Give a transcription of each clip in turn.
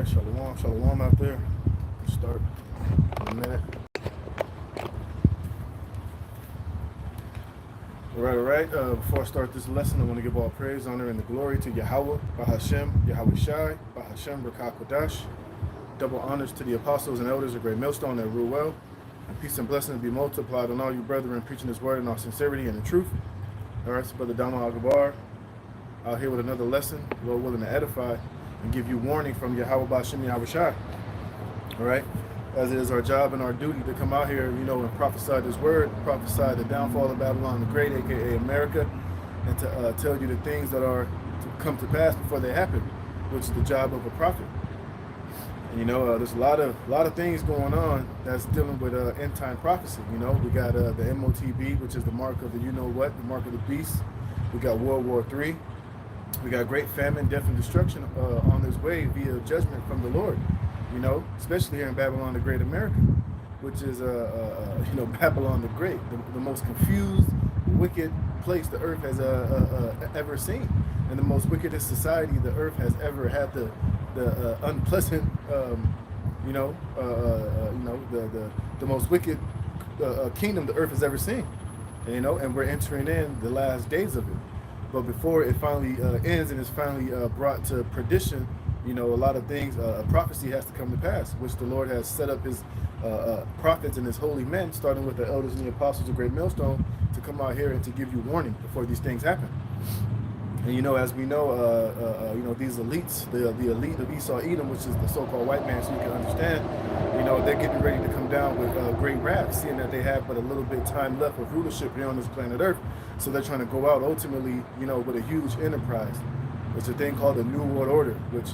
right, shalom, shalom out there. We'll start in a minute. All right. Before I start this lesson, I want to give all praise, honor, and the glory to Yahweh, Bahashem, Yahweh Shai, Bahashem, Rakah Kodash. Double honors to the apostles and elders of Great Millstone that rule well. And peace and blessings be multiplied on all you brethren preaching this word in all sincerity and in truth. All right, so Brother Dama Agabar out here with another lesson, Lord willing to edify and give you warning from Yahweh Bahashem, Yahweh Shai. All right, as it is our job and our duty to come out here, and prophesy this word, prophesy the downfall of Babylon the Great, aka America, and to tell you the things that are to come to pass before they happen, which is the job of a prophet. And there's a lot of things going on that's dealing with end time prophecy. We got the MOTB, which is the mark of the the mark of the beast. We got World War III. We got great famine, death, and destruction on this way via judgment from the Lord. Especially here in Babylon the Great, America, which is Babylon the Great, the most confused, wicked place the earth has ever seen, and the most wickedest society the earth has ever had the unpleasant, the most wicked kingdom the earth has ever seen, and we're entering in the last days of it. But before it finally ends and is finally brought to perdition, a lot of things, prophecy has to come to pass, which the Lord has set up his prophets and his holy men, starting with the elders and the apostles of Great Millstone, to come out here and to give you warning before these things happen. And as we know, these elites, the elite of Esau Edom, which is the so-called white man, so you can understand, they're getting ready to come down with great wrath, seeing that they have but a little bit time left of rulership here on this planet Earth. So they're trying to go out ultimately, with a huge enterprise. It's a thing called the New World Order, which,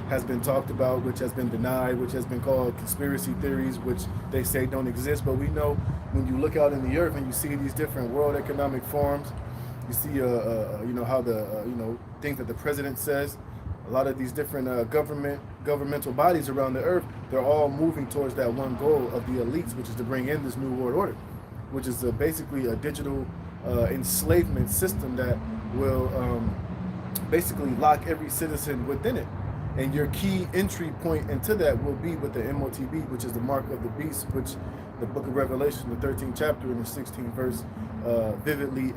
has been talked about, which has been denied, which has been called conspiracy theories, which they say don't exist. But we know when you look out in the earth and you see these different World Economic Forums, you see, how the, things that the president says, a lot of these different governmental bodies around the earth, they're all moving towards that one goal of the elites, which is to bring in this New World Order, which is basically a digital enslavement system that will basically lock every citizen within it. And your key entry point into that will be with the MOTB, which is the mark of the beast, which the book of Revelation, the 13th chapter and the 16th verse, vividly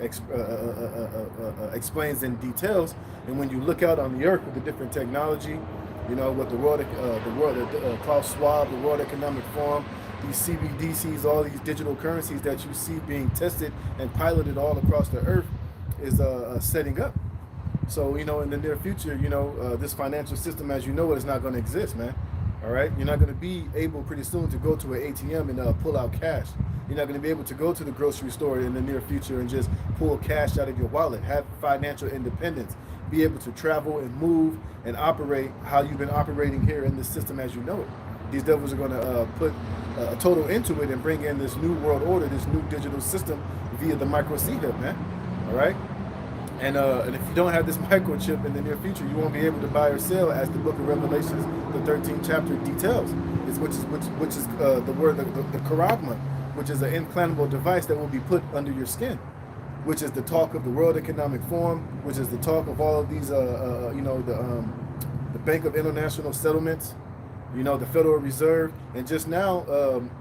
explains in details. And when you look out on the earth with the different technology, with the Klaus Schwab, the World Economic Forum, these CBDCs, all these digital currencies that you see being tested and piloted all across the earth is setting up. So, in the near future, this financial system, as you know, is not going to exist, man. All right? You're not going to be able pretty soon to go to an ATM and pull out cash. You're not going to be able to go to the grocery store in the near future and just pull cash out of your wallet, have financial independence, be able to travel and move and operate how you've been operating here in the system as you know it. These devils are going to put a total end to it and bring in this new world order, this new digital system via the micro chip, man. All right? And if you don't have this microchip in the near future, you won't be able to buy or sell, as the book of Revelations, the 13th chapter details, which is the word, the charagma, which is an implantable device that will be put under your skin, which is the talk of the World Economic Forum, which is the talk of all of these, the Bank of International Settlements, the Federal Reserve, and just now,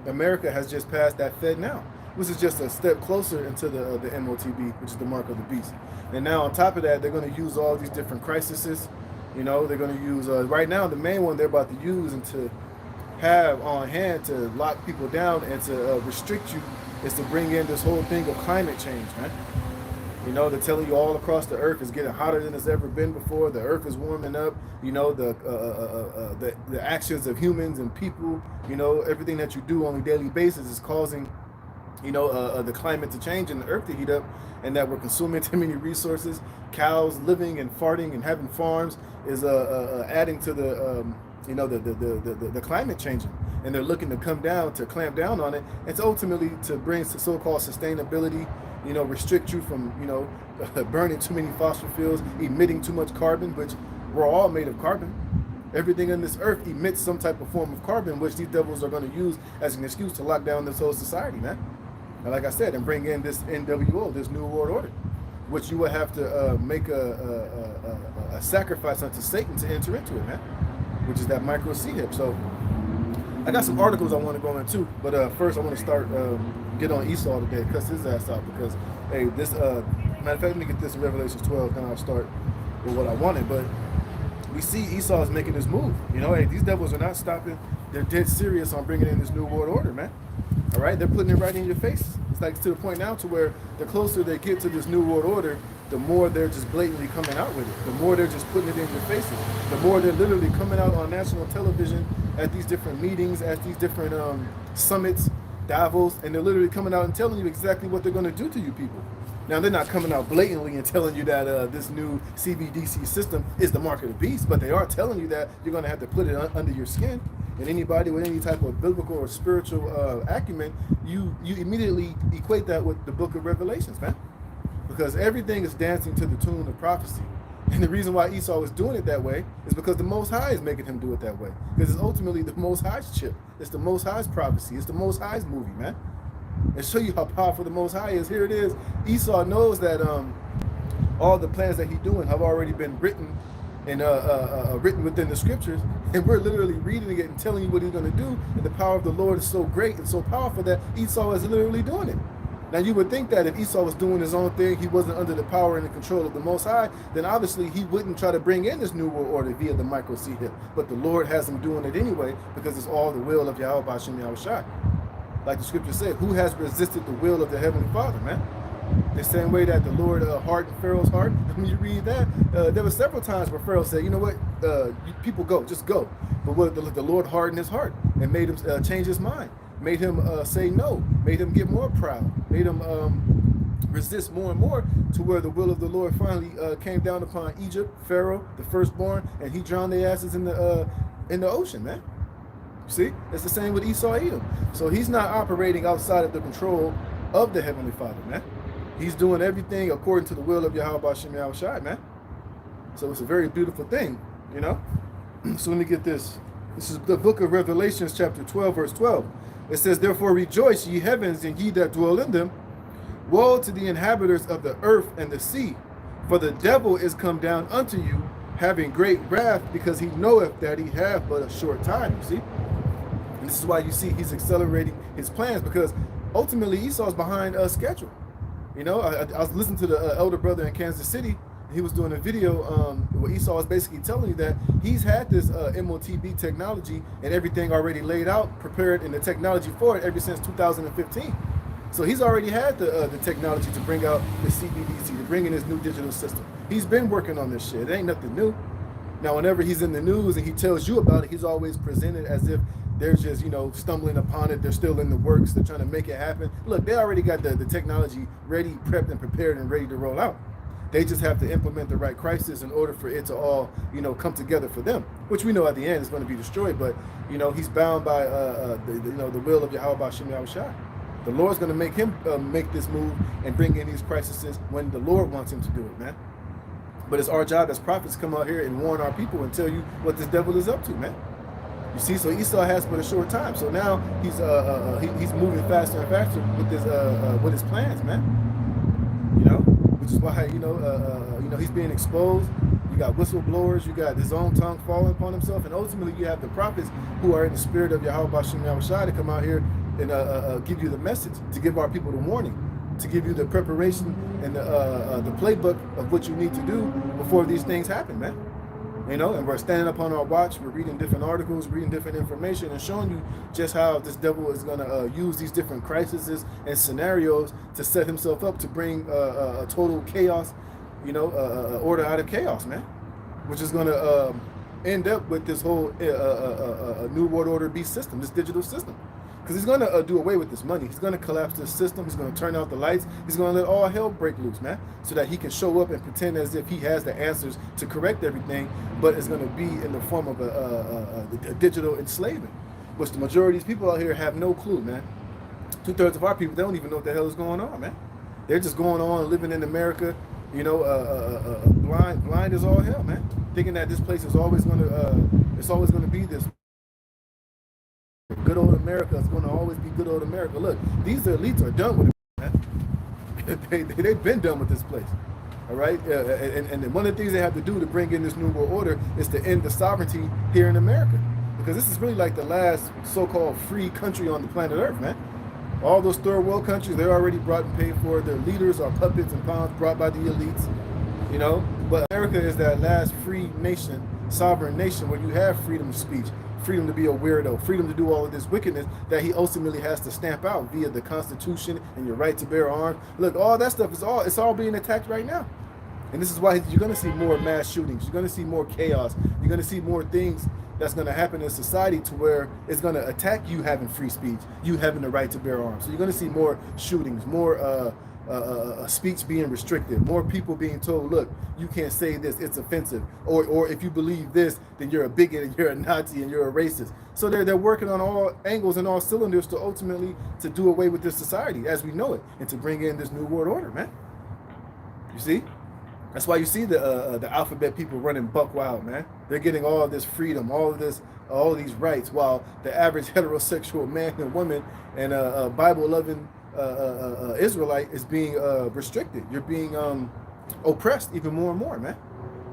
America has just passed that Fed now, which is just a step closer into the MOTB, which is the mark of the beast. And now on top of that, they're going to use all these different crises. They're going to use, right now, the main one they're about to use and to have on hand to lock people down and to restrict you is to bring in this whole thing of climate change, man. They're telling you all across the earth is getting hotter than it's ever been before. The earth is warming up. The actions of humans and people, everything that you do on a daily basis is causing the climate to change and the earth to heat up, and that we're consuming too many resources. Cows living and farting and having farms is adding to the climate changing, and they're looking to clamp down on it. It's ultimately to bring so-called sustainability, restrict you from burning too many fossil fuels, emitting too much carbon, which we're all made of carbon. Everything in this earth emits some type of form of carbon, which these devils are going to use as an excuse to lock down this whole society, man. And like I said, and bring in this NWO, this New World Order, which you would have to make a sacrifice unto Satan to enter into it, man. which is that micro C-HIP. So I got some articles I want to go into, but first I want to start get on Esau today, cuss his ass out, because hey, this matter of fact, let me get this in Revelation 12, then I'll start with what I wanted. But we see Esau is making this move. You know, hey, these devils are not stopping. They're dead serious on bringing in this new world order, man. All right, they're putting it right in your face. It's like to the point now to where the closer they get to this new world order, the more they're just blatantly coming out with it. The more they're just putting it in your faces. The more they're literally coming out on national television at these different meetings, at these different summits, Davos, and they're literally coming out and telling you exactly what they're going to do to you people. Now, they're not coming out blatantly and telling you that this new CBDC system is the mark of the beast, but they are telling you that you're going to have to put it under your skin. And anybody with any type of biblical or spiritual acumen, you immediately equate that with the book of Revelations, man. Because everything is dancing to the tune of prophecy. And the reason why Esau is doing it that way is because the Most High is making him do it that way. Because it's ultimately the Most High's chip. It's the Most High's prophecy. It's the Most High's movie, man. And show you how powerful the Most High is. Here it is. Esau knows that all the plans that he's doing have already been written and written within the scriptures, and we're literally reading it and telling you what he's going to do. And the power of the Lord is so great and so powerful that Esau is literally doing it. Now, you would think that if Esau was doing his own thing, he wasn't under the power and the control of the Most High, then obviously he wouldn't try to bring in this new world order via the micro C-HIP. But the Lord has him doing it anyway, because it's all the will of Yahweh B'Shem Yahushua. Like the scripture said, who has resisted the will of the Heavenly Father, man? The same way that the Lord hardened Pharaoh's heart. When you read that, there were several times where Pharaoh said, you know what, people go, just go. But what the Lord hardened his heart and made him change his mind, made him say no, made him get more proud, made him resist more and more, to where the will of the Lord finally came down upon Egypt, Pharaoh, the firstborn, and he drowned their asses in the ocean, man. See, it's the same with Esau Edom. So he's not operating outside of the control of the Heavenly Father, man. He's doing everything according to the will of Yahweh B'Shem Yahushua, man. So it's a very beautiful thing, you know. So let me get this. This is the book of Revelations, chapter 12, verse 12. It says, therefore rejoice, ye heavens, and ye that dwell in them. Woe to the inhabitants of the earth and the sea, for the devil is come down unto you, having great wrath, because he knoweth that he hath but a short time, you see. And this is why you see he's accelerating his plans, because ultimately Esau's behind schedule. You know, I was listening to the elder brother in Kansas City. He was doing a video where Esau was basically telling you that he's had this MOTB technology and everything already laid out, prepared, in the technology for it ever since 2015. So he's already had the technology to bring out the CBDC, to bring in his new digital system. He's been working on this shit. It ain't nothing new. Now, whenever he's in the news and he tells you about it, he's always presented as if they're just, you know, stumbling upon it. They're still in the works. They're trying to make it happen. Look, they already got the technology ready, prepped, and prepared and ready to roll out. They just have to implement the right crisis in order for it to all, you know, come together for them, which we know at the end is going to be destroyed. But, you know, he's bound by, the will of Yahweh B'Shem Yahushua. The Lord's going to make him make this move and bring in these crises when the Lord wants him to do it, man. But it's our job as prophets to come out here and warn our people and tell you what this devil is up to, man. You see, so Esau has but a short time. So now he's moving faster and faster with his plans, man. You know, which is why you know he's being exposed. You got whistleblowers. You got his own tongue falling upon himself, and ultimately you have the prophets who are in the spirit of Yahweh B'Shem Yahushua to come out here and give you the message, to give our people the warning, to give you the preparation and the playbook of what you need to do before these things happen, man. You know, and we're standing up on our watch. We're reading different articles, reading different information, and showing you just how this devil is going to use these different crises and scenarios to set himself up to bring a total chaos, you know, order out of chaos, man, which is going to end up with this whole new world order beast system, this digital system. Because he's going to do away with this money. He's going to collapse this system. He's going to turn out the lights. He's going to let all hell break loose, man, so that he can show up and pretend as if he has the answers to correct everything, but it's going to be in the form of a digital enslavement, which the majority of these people out here have no clue, man. 2/3 of our people, they don't even know what the hell is going on, man. They're just going on living in America, you know, blind as all hell, man, thinking that this place is always going to be this. Good old America is going to always be good old America. Look, these elites are done with it, man. They've been done with this place. All right, and one of the things they have to do to bring in this new world order is to end the sovereignty here in America, because this is really like the last so-called free country on the planet Earth, man. All those third world countries, they're already brought and paid for. Their leaders are puppets and pawns brought by the elites, you know. But America is that last free nation, sovereign nation, where you have freedom of speech, freedom to be a weirdo, freedom to do all of this wickedness that he ultimately has to stamp out via the Constitution and your right to bear arms. Look, all that stuff it's all being attacked right now. And this is why you're going to see more mass shootings. You're going to see more chaos. You're going to see more things that's going to happen in society to where it's going to attack you having free speech, you having the right to bear arms. So you're going to see more shootings, more speech being restricted, more people being told, look, you can't say this, it's offensive. Or if you believe this, then you're a bigot and you're a Nazi and you're a racist. So they're working on all angles and all cylinders to ultimately to do away with this society as we know it and to bring in this new world order, man. You see? That's why you see the alphabet people running buck wild, man. They're getting all of this freedom, all of these rights, while the average heterosexual man and woman and Bible-loving Israelite is being restricted. You're being oppressed even more and more, man,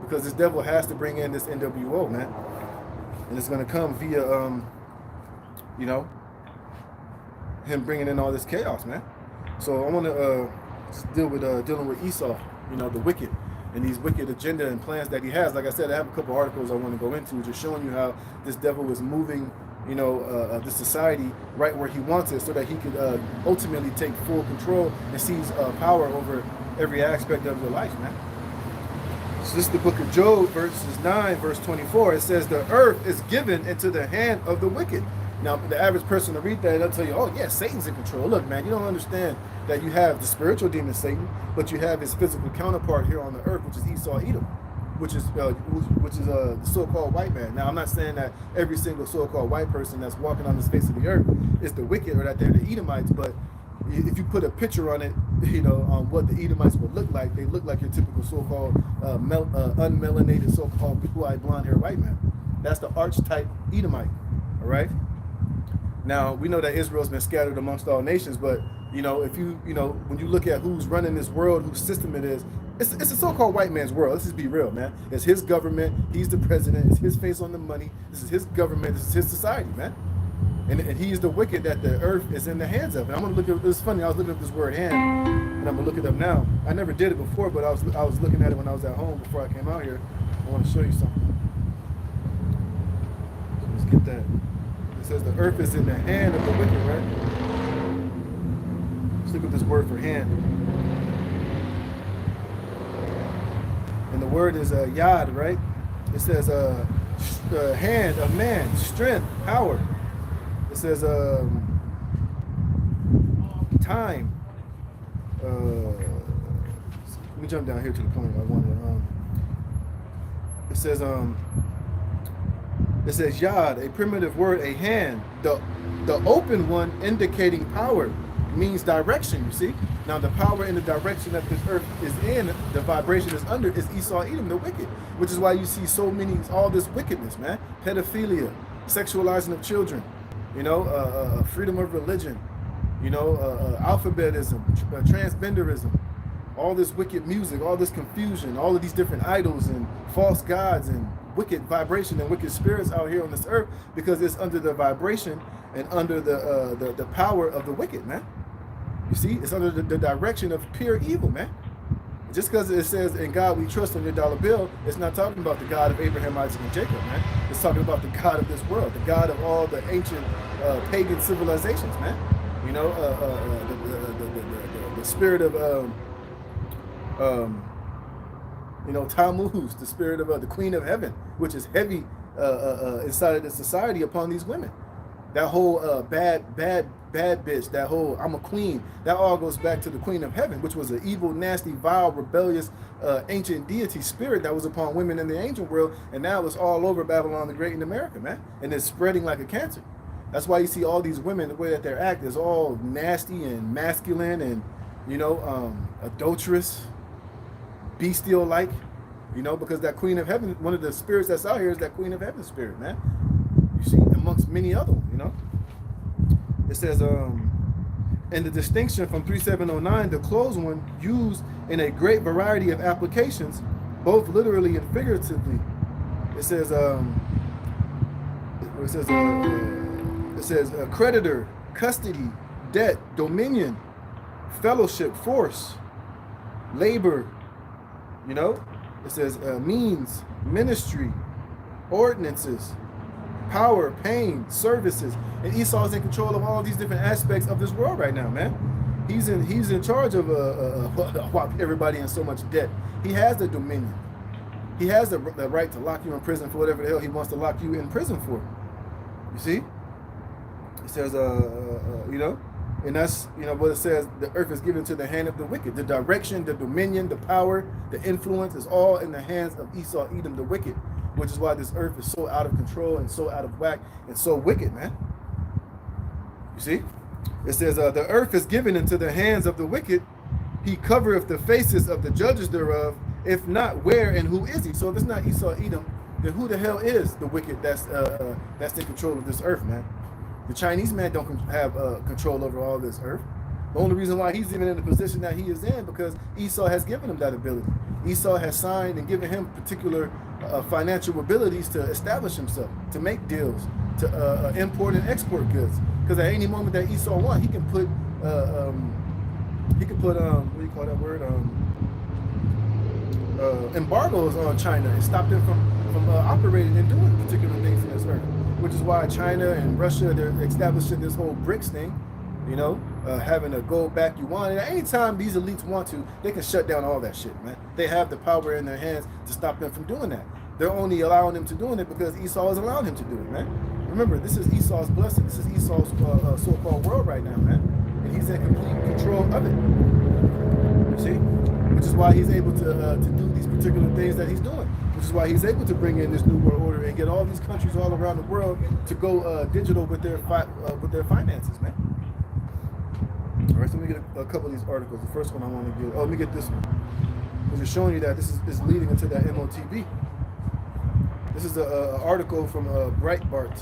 because this devil has to bring in this NWO, man, and it's going to come via, you know, him bringing in all this chaos, man. So I want to deal with dealing with Esau, you know, the wicked. And these wicked agenda and plans that he has. Like I said, I have a couple articles I want to go into, just showing you how this devil is moving, you know, the society right where he wants it, so that he could ultimately take full control and seize power over every aspect of your life, man. So this is the book of Job, verses 9, verse 24. It says, the earth is given into the hand of the wicked. Now, the average person to read that, they'll tell you, oh, yeah, Satan's in control. Look, man, you don't understand that you have the spiritual demon Satan, but you have his physical counterpart here on the earth, which is Esau Edom, which is the so-called white man. Now, I'm not saying that every single so-called white person that's walking on the face of the earth is the wicked or that they're the Edomites, but if you put a picture on it, you know, on what the Edomites would look like, they look like your typical so-called unmelanated, so-called blue-eyed, blonde-haired white man. That's the archetype Edomite, all right? Now, we know that Israel's been scattered amongst all nations, but, you know, if you know, when you look at who's running this world, whose system it is, it's a so-called white man's world. Let's just be real, man. It's his government. He's the president. It's his face on the money. This is his government. This is his society, man. And he's the wicked that the earth is in the hands of. And I'm going to look at, it's funny, I was looking up this word hand, and I'm going to look it up now. I never did it before, but I was looking at it when I was at home before I came out here. I want to show you something. So let's get that. It says the earth is in the hand of the wicked, right? Let's look at this word for hand. And the word is yad, right? It says hand of man, strength, power. It says time. Let me jump down here to the point I wanted. It says yad, a primitive word, a hand. The open one indicating power means direction, you see? Now the power in the direction that this earth is in, the vibration is under, is Esau Edom, the wicked. Which is why you see so many, all this wickedness, man. Pedophilia, sexualizing of children, you know, freedom of religion, you know, alphabetism, transgenderism, all this wicked music, all this confusion, all of these different idols and false gods and wicked vibration and wicked spirits out here on this earth, because it's under the vibration and under the power of the wicked, man. You see, it's under the direction of pure evil, man. Just because it says in God we trust on your dollar bill, it's not talking about the God of Abraham, Isaac, and Jacob, man. It's talking about the God of this world, the God of all the ancient pagan civilizations, man. You know, the spirit of you know, Tammuz, the spirit of the Queen of Heaven, which is heavy inside of the society upon these women. That whole bad bitch, that whole I'm a queen, that all goes back to the Queen of Heaven, which was an evil, nasty, vile, rebellious, ancient deity spirit that was upon women in the angel world, and now it's all over Babylon the Great in America, man, and it's spreading like a cancer. That's why you see all these women, the way that they act is all nasty and masculine and, you know, adulterous, bestial-like, you know, because that Queen of Heaven, one of the spirits that's out here is that Queen of Heaven spirit, man. You see, amongst many other ones, you know. It says, And the distinction from 3709, the closed one, used in a great variety of applications, both literally and figuratively. It says, creditor, custody, debt, dominion, fellowship, force, labor. You know, it says means, ministry, ordinances, power, pain, services. And Esau is in control of all these different aspects of this world right now, man. He's in charge of everybody in so much debt. He has the dominion. He has the right to lock you in prison for whatever the hell he wants to lock you in prison for. You see? It says, you know, and that's, what it says, the earth is given to the hand of the wicked. The direction, the dominion, the power, the influence is all in the hands of Esau, Edom, the wicked, which is why this earth is so out of control and so out of whack and so wicked, man. You see? It says, the earth is given into the hands of the wicked. He covereth the faces of the judges thereof. If not, where and who is he? So if it's not Esau, Edom, then who the hell is the wicked that's in control of this earth, man? The Chinese man don't have control over all this earth. The only reason why he's even in the position that he is in, because Esau has given him that ability. Esau has signed and given him particular financial abilities to establish himself, to make deals, to import and export goods. Because at any moment that Esau wants, he can put what do you call that word? Embargoes on China and stop them from operating and doing particular things in this earth. Which is why China and Russia, they're establishing this whole BRICS thing, having a gold-backed yuan. And anytime these elites want to, they can shut down all that shit, man. They have the power in their hands to stop them from doing that. They're only allowing them to doing it because Esau is allowing him to do it, man. Remember, this is Esau's blessing. This is Esau's so-called world right now, man. And he's in complete control of it. You see? Which is why he's able to do these particular things that he's doing. Which is why he's able to bring in this new world order and get all these countries all around the world to go digital with their finances, man. All right, so let me get a couple of these articles. The first one I want to get. Let me get this one, because it's showing you that this is leading into that MOTB. This is an article from Breitbart,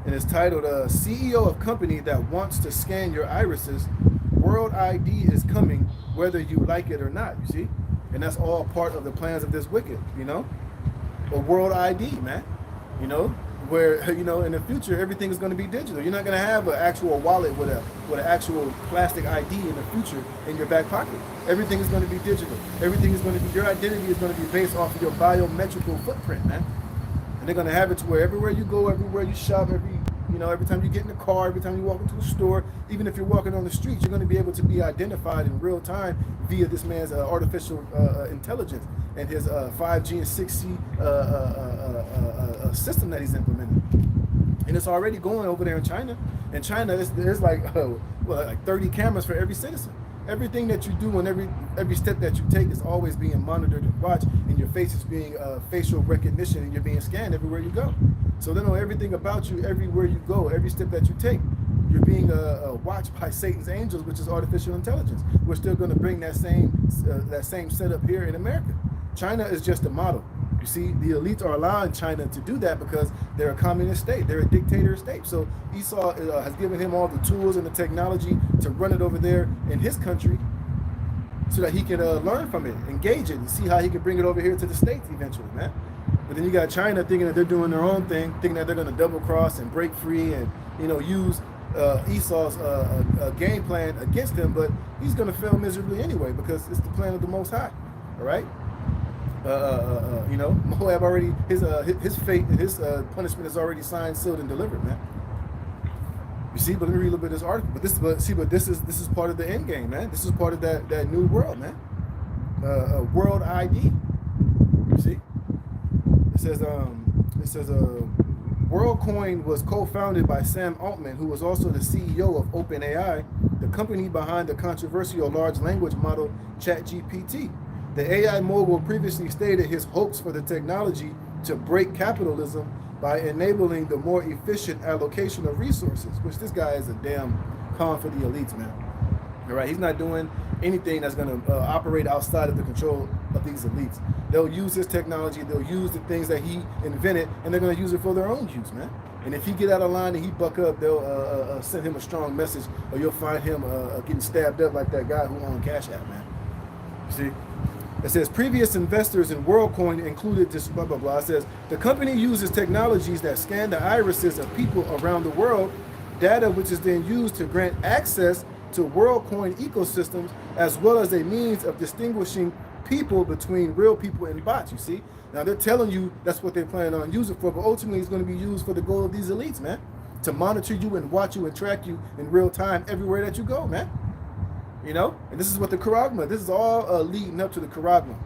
and it's titled "CEO of Company That Wants to Scan Your Irises. World ID is coming, whether you like it or not." You see? And that's all part of the plans of this wicked, a world ID, man, where, in the future, everything is going to be digital. You're not going to have an actual wallet with an actual plastic ID in the future in your back pocket. Everything is going to be digital. Everything is going to be, your identity is going to be based off of your biometrical footprint, man. And they're going to have it to where everywhere you go, everywhere you shop, every time you get in the car, every time you walk into a store, even if you're walking on the streets, you're going to be able to be identified in real time via this man's artificial intelligence and his 5G and 6C system that he's implementing. And it's already going over there in China. In China, there's like 30 cameras for every citizen. Everything that you do and every step that you take is always being monitored and watched, and your face is being facial recognition, and you're being scanned everywhere you go. So they know everything about you everywhere you go, every step that you take. You're being watched by Satan's angels, which is artificial intelligence. We're still going to bring that same setup here in America. China is just a model. You see, the elites are allowing China to do that because they're a communist state. They're a dictator state. So Esau has given him all the tools and the technology to run it over there in his country so that he can learn from it, engage it, and see how he can bring it over here to the States eventually, man. But then you got China thinking that they're doing their own thing, thinking that they're going to double cross and break free and, use Esau's game plan against him. But he's going to fail miserably anyway because it's the plan of the Most High. All right. Moab already, his fate and his punishment is already signed, sealed, and delivered, man. You see, but let me read a little bit of this article. But this is part of the end game, man. This is part of that new world, man. World ID. You see, it says WorldCoin was co-founded by Sam Altman, who was also the CEO of OpenAI, the company behind the controversial large language model ChatGPT. The AI mogul previously stated his hopes for the technology to break capitalism by enabling the more efficient allocation of resources, which this guy is a damn con for the elites, man. All right, he's not doing anything that's going to operate outside of the control of these elites. They'll use his technology, they'll use the things that he invented, and they're going to use it for their own use, man. And if he get out of line and he buck up, they'll send him a strong message, or you'll find him getting stabbed up like that guy who owned Cash App, man. You see? It says previous investors in WorldCoin included this blah, blah, blah. It says the company uses technologies that scan the irises of people around the world, data which is then used to grant access to WorldCoin ecosystems, as well as a means of distinguishing people between real people and bots, you see? Now they're telling you that's what they plan on using for, but ultimately it's going to be used for the goal of these elites, man. To monitor you and watch you and track you in real time everywhere that you go, man. You know, and this is what the Charagma, this is all leading up to the Charagma.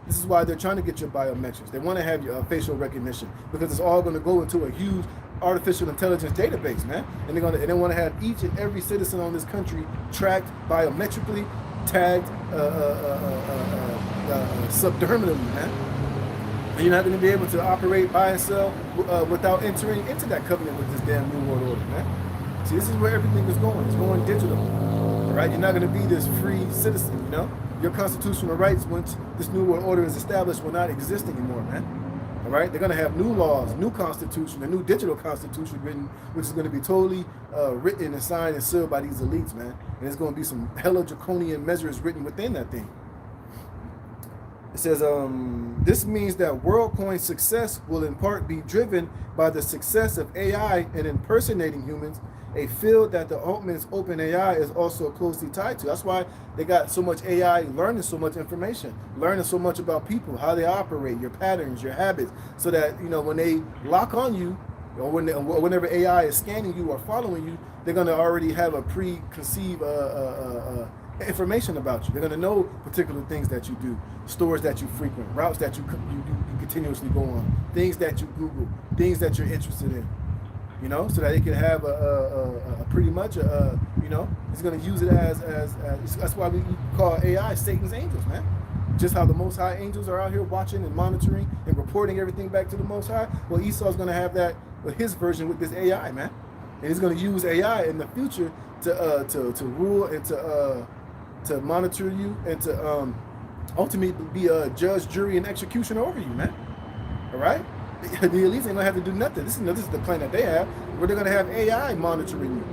This is why they're trying to get your biometrics. They want to have your facial recognition, because it's all going to go into a huge artificial intelligence database, man. And they want to have each and every citizen on this country tracked biometrically, tagged subdermally, man. And you're not going to be able to operate, buy and sell without entering into that covenant with this damn New World Order, man. See, this is where everything is going. It's going digital. Right? You're not going to be this free citizen, you know? Your constitutional rights, once this New World Order is established, will not exist anymore, man. All right? They're going to have new laws, new constitution, a new digital constitution written, which is going to be totally written and signed and sealed by these elites, man. And there's going to be some hella draconian measures written within that thing. It says, this means that WorldCoin's success will in part be driven by the success of AI in impersonating humans, a field that the Altman's OpenAI is also closely tied to. That's why they got so much AI learning so much information, learning so much about people, how they operate, your patterns, your habits, so that, you know, when they lock on you, or whenever AI is scanning you or following you, they're going to already have a preconceived information about you. They're going to know particular things that you do, stores that you frequent, routes that you continuously go on, things that you Google, things that you're interested in. You know, so that they can have a pretty much, you know, it's going to use it as that's why we call AI Satan's angels, man. Just how the Most High angels are out here watching and monitoring and reporting everything back to the Most High. Well, Esau's going to have that with his version with this AI, man. And he's going to use AI in the future to rule and to monitor you and to ultimately be a judge, jury, and executioner over you, man. All right? The elites ain't gonna have to do nothing. This is the plan that they have, where they're gonna have AI monitoring you,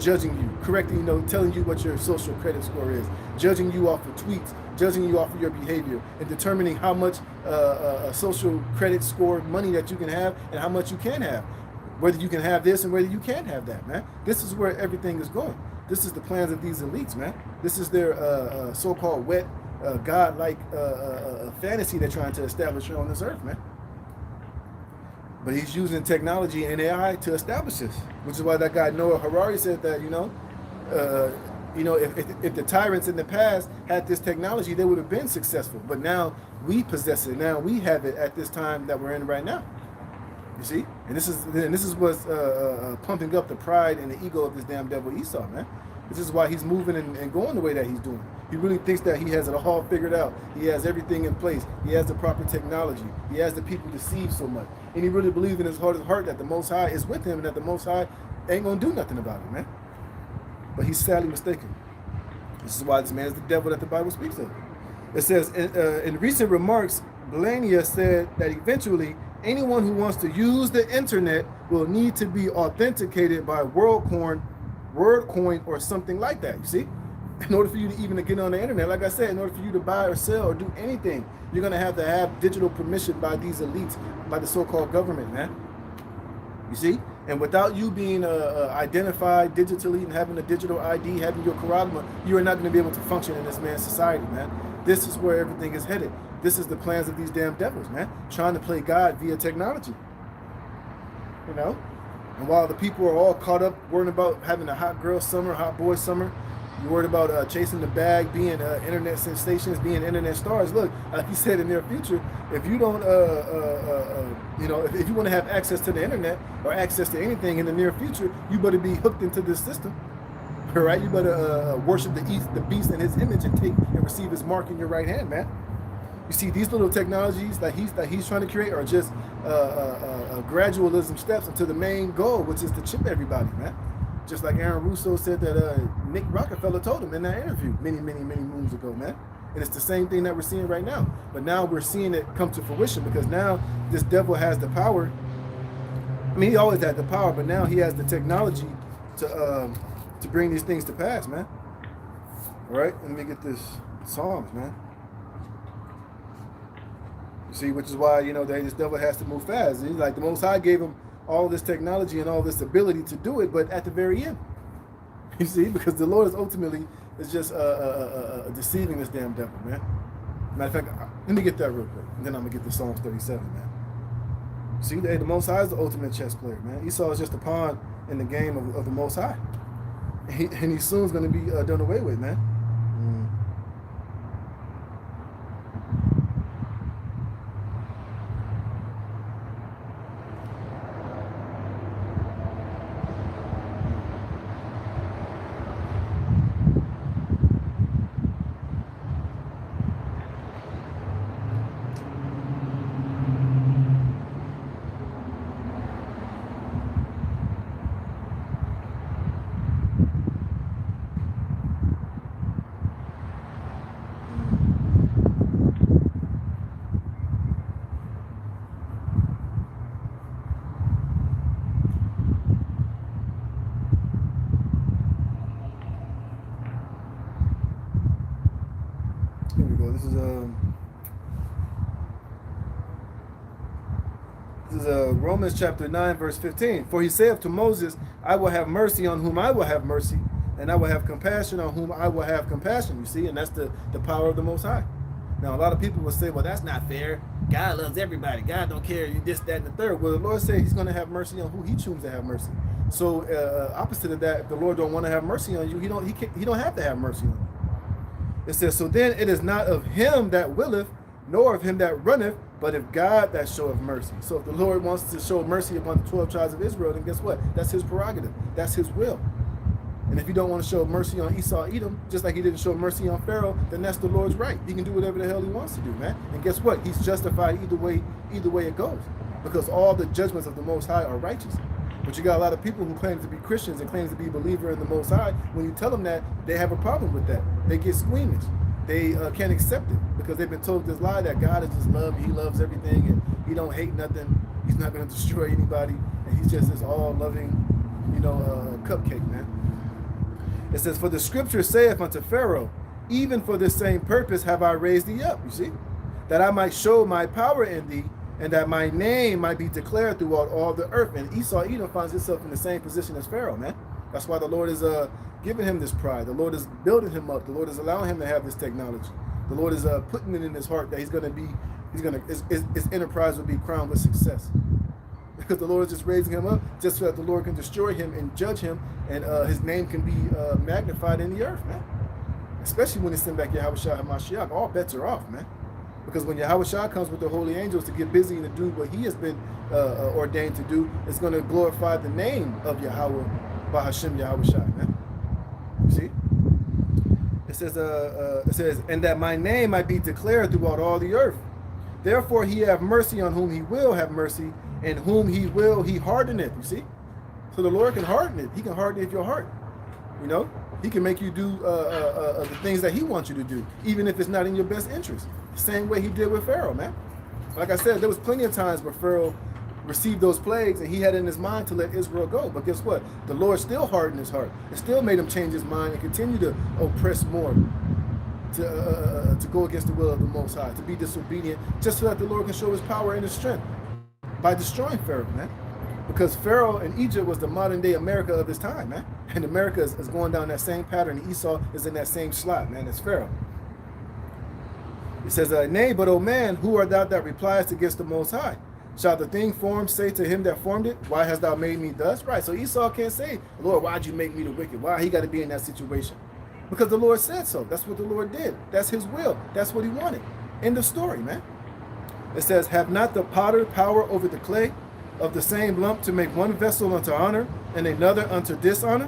judging you, correcting, you know, telling you what your social credit score is, judging you off of tweets, judging you off of your behavior, and determining how much social credit score money that you can have and how much you can have, whether you can have this and whether you can't have that, man. This is where everything is going. This is the plans of these elites, man. This is their so-called wet, God-like fantasy they're trying to establish here on this earth, man. But he's using technology and AI to establish this, which is why that guy Noah Harari said that, you know, if the tyrants in the past had this technology, they would have been successful. But now we possess it. Now we have it at this time that we're in right now. You see, and this is what's pumping up the pride and the ego of this damn devil Esau, man. This is why he's moving and going the way that he's doing. He really thinks that he has it all figured out. He has everything in place. He has the proper technology. He has the people deceived so much. And he really believes in his heart of heart that the Most High is with him and that the Most High ain't going to do nothing about it, man. But he's sadly mistaken. This is why this man is the devil that the Bible speaks of. It says, in recent remarks, Blania said that eventually anyone who wants to use the internet will need to be authenticated by WorldCoin or something like that, you see? In order for you to even get on the internet, like I said, in order for you to buy or sell or do anything, you're going to have digital permission by these elites, by the so-called government, man. You see? And without you being identified digitally and having a digital ID, having your Charagma, you are not going to be able to function in this man's society, man. This is where everything is headed. This is the plans of these damn devils, man. Trying to play God via technology. You know? And while the people are all caught up worrying about having a hot girl summer, hot boy summer, you're worried about chasing the bag, being internet sensations, being internet stars. Look, like you said, in the near future, if you don't, if you want to have access to the internet or access to anything in the near future, you better be hooked into this system. All right, you better worship the beast in his image and take and receive his mark in your right hand, man. You see, these little technologies that he's trying to create are just gradualism steps into the main goal, which is to chip everybody, man. Just like Aaron Russo said that Nick Rockefeller told him in that interview many moons ago, man. And it's the same thing that we're seeing right now. But now we're seeing it come to fruition because now this devil has the power I mean, he always had the power, but now he has the technology to bring these things to pass, man. All right, let me get this Psalms, man. You see, which is why, you know, this devil has to move fast. He's like, the Most High gave him all this technology and all this ability to do it, but at the very end, you see, because the Lord is ultimately just deceiving this damn devil, man. Matter of fact, let me get that real quick, and then I'm gonna get to Psalms 37, man. See, the Most High is the ultimate chess player, man. Esau is just a pawn in the game of the Most High, and he soon's gonna be done away with, man. Here we go. This is Romans chapter 9, verse 15. For he saith to Moses, I will have mercy on whom I will have mercy, and I will have compassion on whom I will have compassion. You see, and that's the power of the Most High. Now, a lot of people will say, well, that's not fair. God loves everybody. God don't care you this, that, and the third. Well, the Lord said he's going to have mercy on who he chooses to have mercy. So opposite of that, if the Lord don't want to have mercy on you, he don't have to have mercy on you. It says, so then it is not of him that willeth, nor of him that runneth, but of God that showeth mercy. So if the Lord wants to show mercy upon the 12 tribes of Israel, then guess what? That's his prerogative. That's his will. And if you don't want to show mercy on Esau, Edom, just like he didn't show mercy on Pharaoh, then that's the Lord's right. He can do whatever the hell he wants to do, man. And guess what? He's justified either way it goes. Because all the judgments of the Most High are righteous. But you got a lot of people who claim to be Christians and claim to be a believer in the Most High. When you tell them that, they have a problem with that. They get squeamish. They can't accept it because they've been told this lie that God is just love. He loves everything and he don't hate nothing. He's not going to destroy anybody. And he's just this all-loving, cupcake, man. It says, for the scripture saith unto Pharaoh, even for this same purpose have I raised thee up, you see, that I might show my power in thee, and that my name might be declared throughout all the earth. And Esau, Edom finds himself in the same position as Pharaoh, man. That's why the Lord is giving him this pride. The Lord is building him up. The Lord is allowing him to have this technology. The Lord is putting it in his heart that his enterprise will be crowned with success. Because the Lord is just raising him up just so that the Lord can destroy him and judge him, and his name can be magnified in the earth, man. Especially when they send back Yahushua HaMashiach, all bets are off, man. Because when Yahushua comes with the holy angels to get busy and to do what he has been ordained to do, it's going to glorify the name of Yahweh, Bahashem Yahushua, man. You see? It says, and that my name might be declared throughout all the earth. Therefore he have mercy on whom he will have mercy, and whom he will he hardeneth. You see? So the Lord can harden it. He can harden it your heart. You know? He can make you do the things that he wants you to do, even if it's not in your best interest. The same way he did with Pharaoh, man. Like I said, there was plenty of times where Pharaoh received those plagues and he had in his mind to let Israel go. But guess what? The Lord still hardened his heart. It still made him change his mind and continue to oppress more, to go against the will of the Most High, to be disobedient, just so that the Lord can show his power and his strength by destroying Pharaoh, man. Because Pharaoh in Egypt was the modern day America of his time, man. And America is going down that same pattern. Esau is in that same slot, man, as Pharaoh. It says, nay, but O man, who art thou that repliest against the Most High? Shall the thing formed say to him that formed it, why hast thou made me thus? Right, so Esau can't say, Lord, why'd you make me the wicked? Why he got to be in that situation? Because the Lord said so. That's what the Lord did. That's his will. That's what he wanted. End of story, man. It says, have not the potter power over the clay of the same lump to make one vessel unto honor and another unto dishonor?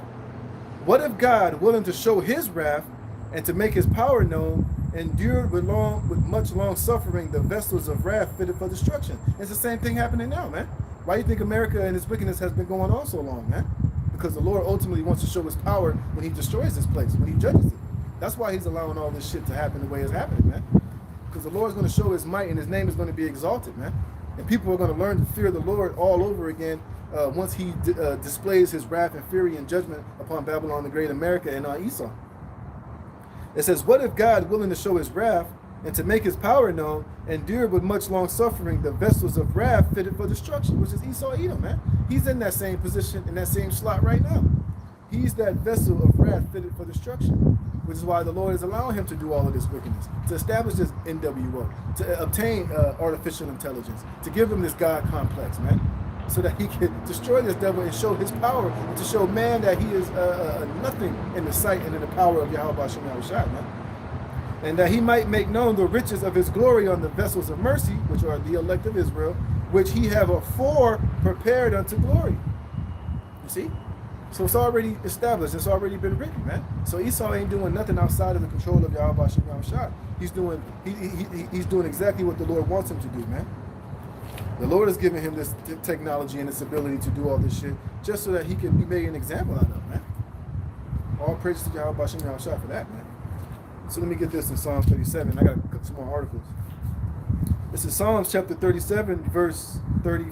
What if God, willing to show his wrath and to make his power known, endured with much long suffering the vessels of wrath fitted for destruction? It's the same thing happening now, man. Why do you think America and its wickedness has been going on so long, man? Because the Lord ultimately wants to show his power when he destroys this place, when he judges it. That's why he's allowing all this shit to happen the way it's happening, man. Because the Lord's going to show his might and his name is going to be exalted, man. And people are going to learn to fear the Lord all over again once he displays his wrath and fury and judgment upon Babylon the Great, America, and on Esau. It says, what if God, willing to show his wrath and to make his power known, endured with much long suffering the vessels of wrath fitted for destruction, which is Esau, Edom, man. He's in that same position, in that same slot right now. He's that vessel of wrath fitted for destruction, which is why the Lord is allowing him to do all of this wickedness, to establish this NWO, to obtain artificial intelligence, to give him this God complex, man, so that he can destroy this devil and show his power, and to show man that he is nothing in the sight and in the power of Yahweh Shem Yahushua, man. And that he might make known the riches of his glory on the vessels of mercy, which are the elect of Israel, which he have afore prepared unto glory. You see? So it's already established. It's already been written, man. So Esau ain't doing nothing outside of the control of Yahweh Shem Yahushua. He's doing exactly what the Lord wants him to do, man. The Lord has given him this technology and this ability to do all this shit just so that he can be made an example out of, man. All praise to Yahweh Shem Yahushua for that, man. So let me get this in Psalms 37. I got some more articles. This is Psalms chapter 37, verse 30.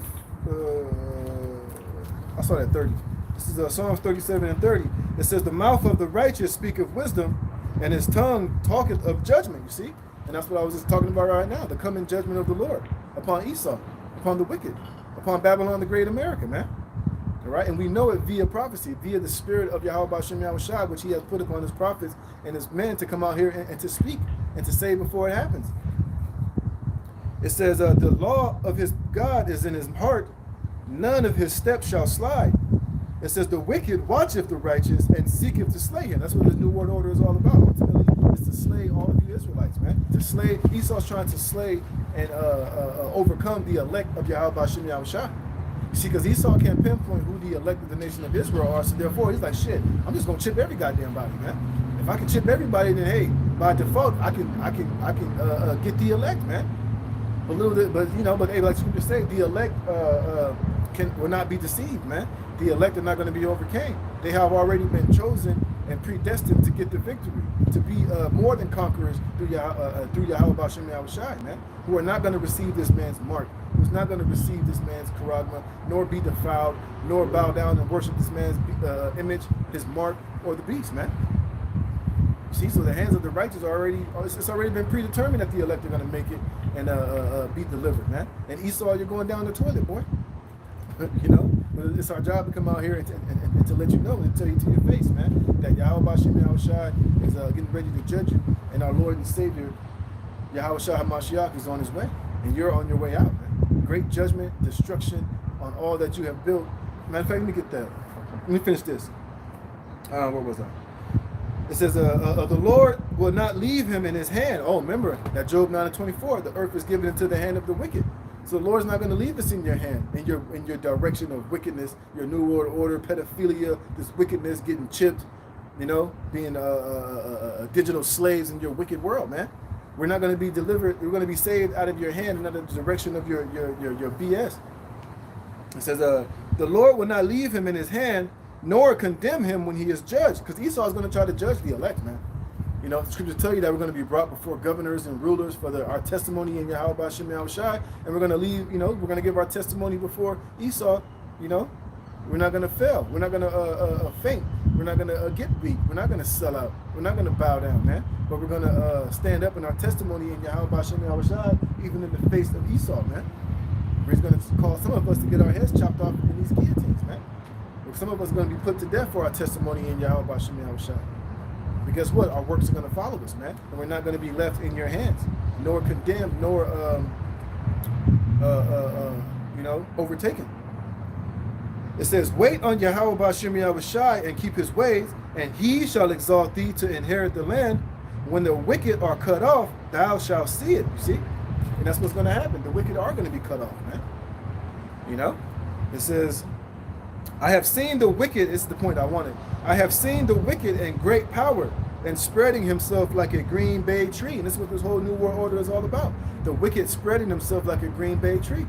I saw that 30. This is Psalms 37 and 30. It says, the mouth of the righteous speaketh wisdom, and his tongue talketh of judgment, you see? And that's what I was just talking about right now, the coming judgment of the Lord upon Esau, upon the wicked, upon Babylon the Great, America, man. All right, and we know it via prophecy, via the spirit of Yahweh Shem Yahushua, which he has put upon his prophets and his men to come out here and to speak and to say before it happens. It says, the law of his God is in his heart, none of his steps shall slide. It says, the wicked watcheth the righteous and seeketh to slay him. That's what this New World Order is all about. Ultimately, it's to slay all of you Israelites, man. To slay, Esau's trying to slay and overcome the elect of Yahweh Shem Yahushua. You see, because Esau can't pinpoint who the elect of the nation of Israel are, so therefore he's like, shit, I'm just gonna chip every goddamn body, man. If I can chip everybody, then hey, by default, I can get the elect, man. A little bit, but you know, but hey, like Scripture say, the elect will not be deceived, man. The elect are not going to be overcame. They have already been chosen and predestined to get the victory, to be more than conquerors through Yahweh Shem Yahushua, man, who are not going to receive this man's mark, who's not going to receive this man's charagma, nor be defiled, nor bow down and worship this man's image, his mark, or the beast, man. See, so the hands of the righteous are already, it's already been predetermined that the elect are going to make it and be delivered, man. And Esau, you're going down the toilet, boy. You know, it's our job to come out here and to let you know and tell you to your face, man, that Yahweh Shem Yahushua is getting ready to judge you, and our Lord and Savior, Yahweh Shah HaMashiach, is on his way, and you're on your way out, man. Great judgment, destruction on all that you have built. Matter of fact, let me get that. Let me finish this. Where was I? It says, the Lord will not leave him in his hand. Oh, remember that Job 9:24, the earth is given into the hand of the wicked. So the Lord's not going to leave this in your hand, in your direction of wickedness, your New World Order, pedophilia, this wickedness, getting chipped, you know, being digital slaves in your wicked world, man. We're not going to be delivered. We're going to be saved out of your hand and out of the direction of your BS. It says, the Lord will not leave him in his hand, nor condemn him when he is judged, because Esau is going to try to judge the elect, man. You know, the scriptures tell you that we're going to be brought before governors and rulers for our testimony in Yahweh Shem Yahushua, and we're going to leave, you know, we're going to give our testimony before Esau, you know. We're not going to fail. We're not going to faint. We're not going to get weak. We're not going to sell out. We're not going to bow down, man. But we're going to stand up in our testimony in Yahweh Shem Yahushua, even in the face of Esau, man. Where he's going to cause some of us to get our heads chopped off in these guillotines, man. Some of us are going to be put to death for our testimony in Yahweh Shem Yahushua. But guess what? Our works are going to follow us, man. And we're not going to be left in your hands, nor condemned, nor, you know, overtaken. It says, wait on Yahweh Shem Yahushua and keep his ways, and he shall exalt thee to inherit the land. When the wicked are cut off, thou shalt see it. You see? And that's what's going to happen. The wicked are going to be cut off, man. You know? It says, I have seen the wicked, it's the point I wanted. I have seen the wicked in great power and spreading himself like a green bay tree. And this is what this whole New World Order is all about. The wicked spreading himself like a green bay tree.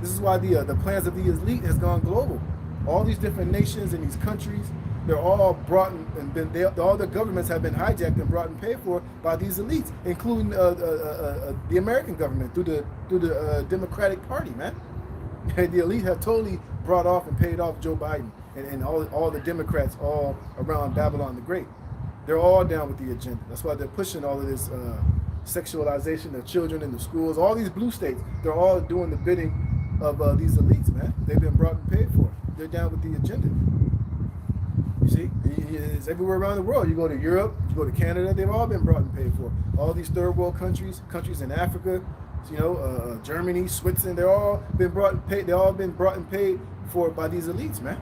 This is why the plans of the elite has gone global. All these different nations and these countries, they're all brought all the governments have been hijacked and brought and paid for by these elites, including the American government through the Democratic Party, man. The elite have totally brought off and paid off Joe Biden and all the Democrats all around Babylon the Great. They're all down with the agenda. That's why they're pushing all of this sexualization of children in the schools. All these blue states, they're all doing the bidding of these elites, man. They've been brought and paid for. They're down with the agenda. You see, it's everywhere around the world. You go to Europe, you go to Canada, they've all been brought and paid for. All these third world countries in Africa, Germany, Switzerland, they're all been brought and paid. They all been brought and paid for by these elites, man.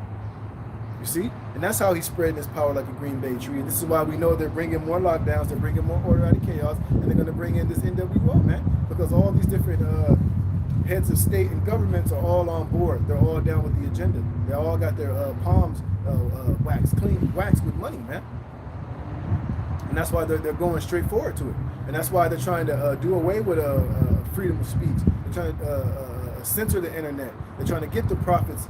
You see, and that's how he's spreading his power like a green bay tree. This is why we know they're bringing more lockdowns, they're bringing more order out of chaos, and they're going to bring in this NWO, man, because all these different heads of state and governments are all on board. They're all down with the agenda. They all got their palms waxed with money, man. And that's why they're going straight forward to it. And that's why they're trying to do away with freedom of speech. They're trying to censor the internet. They're trying to get the prophets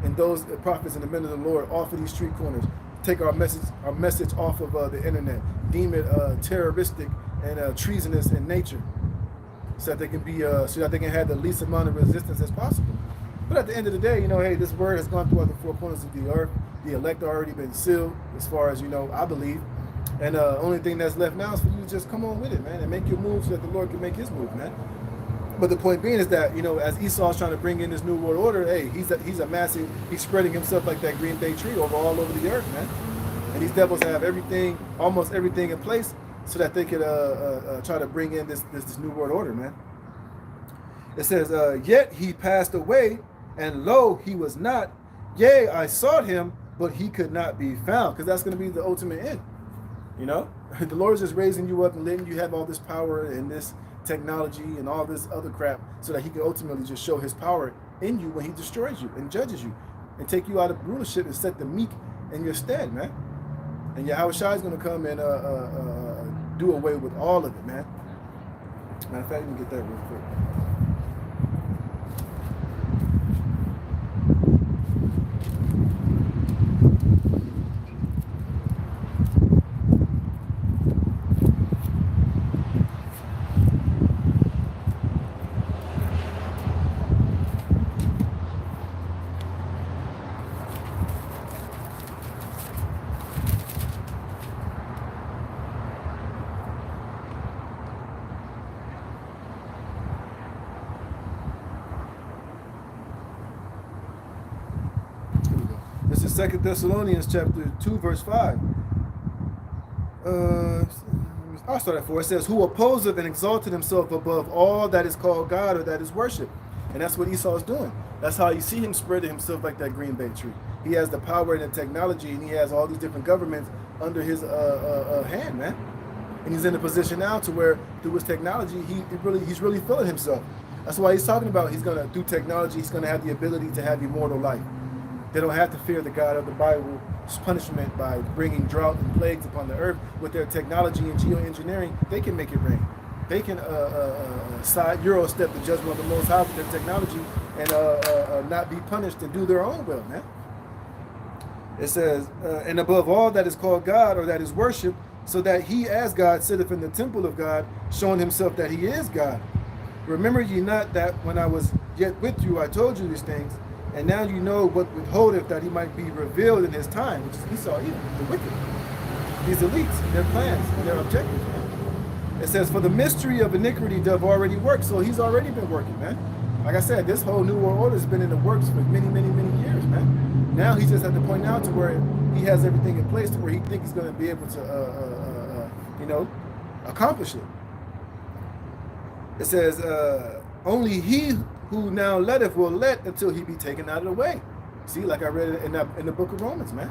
and those prophets in the men of the Lord off of these street corners. Take our message off of the internet. Deem it terroristic and treasonous in nature, so that they can be so that they can have the least amount of resistance as possible. But at the end of the day, hey, this word has gone throughout the four corners of the earth. The elect are already been sealed, as far as I believe. And the only thing that's left now is for you to just come on with it, man, and make your move so that the Lord can make his move, man. But the point being is that, as Esau's trying to bring in this new world order, hey, he's spreading himself like that green bay tree all over the earth, man. And these devils have almost everything in place so that they could try to bring in this new world order, man. It says, yet he passed away, and lo, he was not. Yea, I sought him, but he could not be found. Because that's going to be the ultimate end. The Lord is just raising you up and letting you have all this power and this technology and all this other crap so that he can ultimately just show his power in you when he destroys you and judges you and take you out of rulership and set the meek in your stead, man. And Yahweh Shai is going to come and do away with all of it, man. Matter of fact, let me get that real quick. This is 2 Thessalonians chapter 2, verse 5. I'll start at 4. It says, who opposeth and exalted himself above all that is called God or that is worship. And that's what Esau is doing. That's how you see him spreading himself like that green bay tree. He has the power and the technology, and he has all these different governments under his hand, man. And he's in a position now to where through his technology, he's really feeling himself. That's why he's talking about through technology, he's going to have the ability to have immortal life. They don't have to fear the God of the Bible's punishment by bringing drought and plagues upon the earth. With their technology and geoengineering, they can make it rain. They can Eurostep the judgment of the Most High with their technology and not be punished and do their own will, man. It says, and above all that is called God or that is worship, so that he as God sitteth in the temple of God, showing himself that he is God. Remember ye not that when I was yet with you, I told you these things, and now you know what withholdeth that he might be revealed in his time, which is Esau, even the wicked. These elites, their plans, and their objectives, man. It says, for the mystery of iniquity doth already work, so he's already been working, man. Like I said, this whole New World Order has been in the works for many, many, many years, man. Now he's just at the point now to where he has everything in place to where he thinks he's going to be able to, accomplish it. It says, only he who now letteth will let until he be taken out of the way. See, like I read it in the book of Romans, man.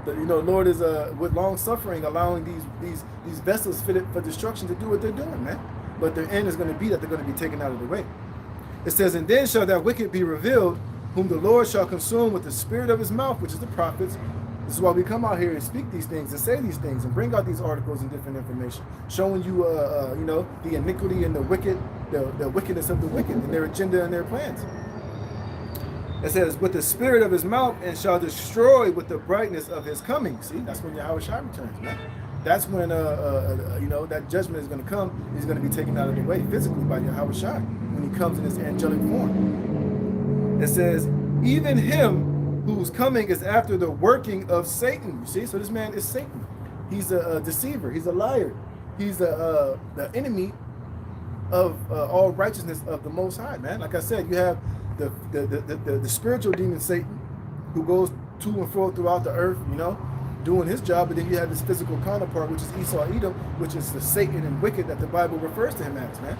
The Lord is with long suffering allowing these vessels fitted for destruction to do what they're doing, man. But their end is going to be that they're going to be taken out of the way. It says, and then shall that wicked be revealed, whom the Lord shall consume with the spirit of his mouth, which is the prophets. This is why we come out here and speak these things and say these things and bring out these articles and different information, showing you, the iniquity and the wickedness of the wicked and their agenda and their plans. It says, with the spirit of his mouth, and shall destroy with the brightness of his coming. See, that's when Yahweh Shai returns, man. That's when, that judgment is going to come. He's going to be taken out of the way physically by Yahweh Shai when he comes in his angelic form. It says, even him whose coming is after the working of Satan. You see, so this man is Satan. He's a deceiver. He's a liar. He's the enemy of all righteousness of the Most High, man. Like I said, you have the spiritual demon Satan, who goes to and fro throughout the earth, you know, doing his job. But then you have his physical counterpart, which is Esau Edom, which is the Satan and wicked that the Bible refers to him as, man.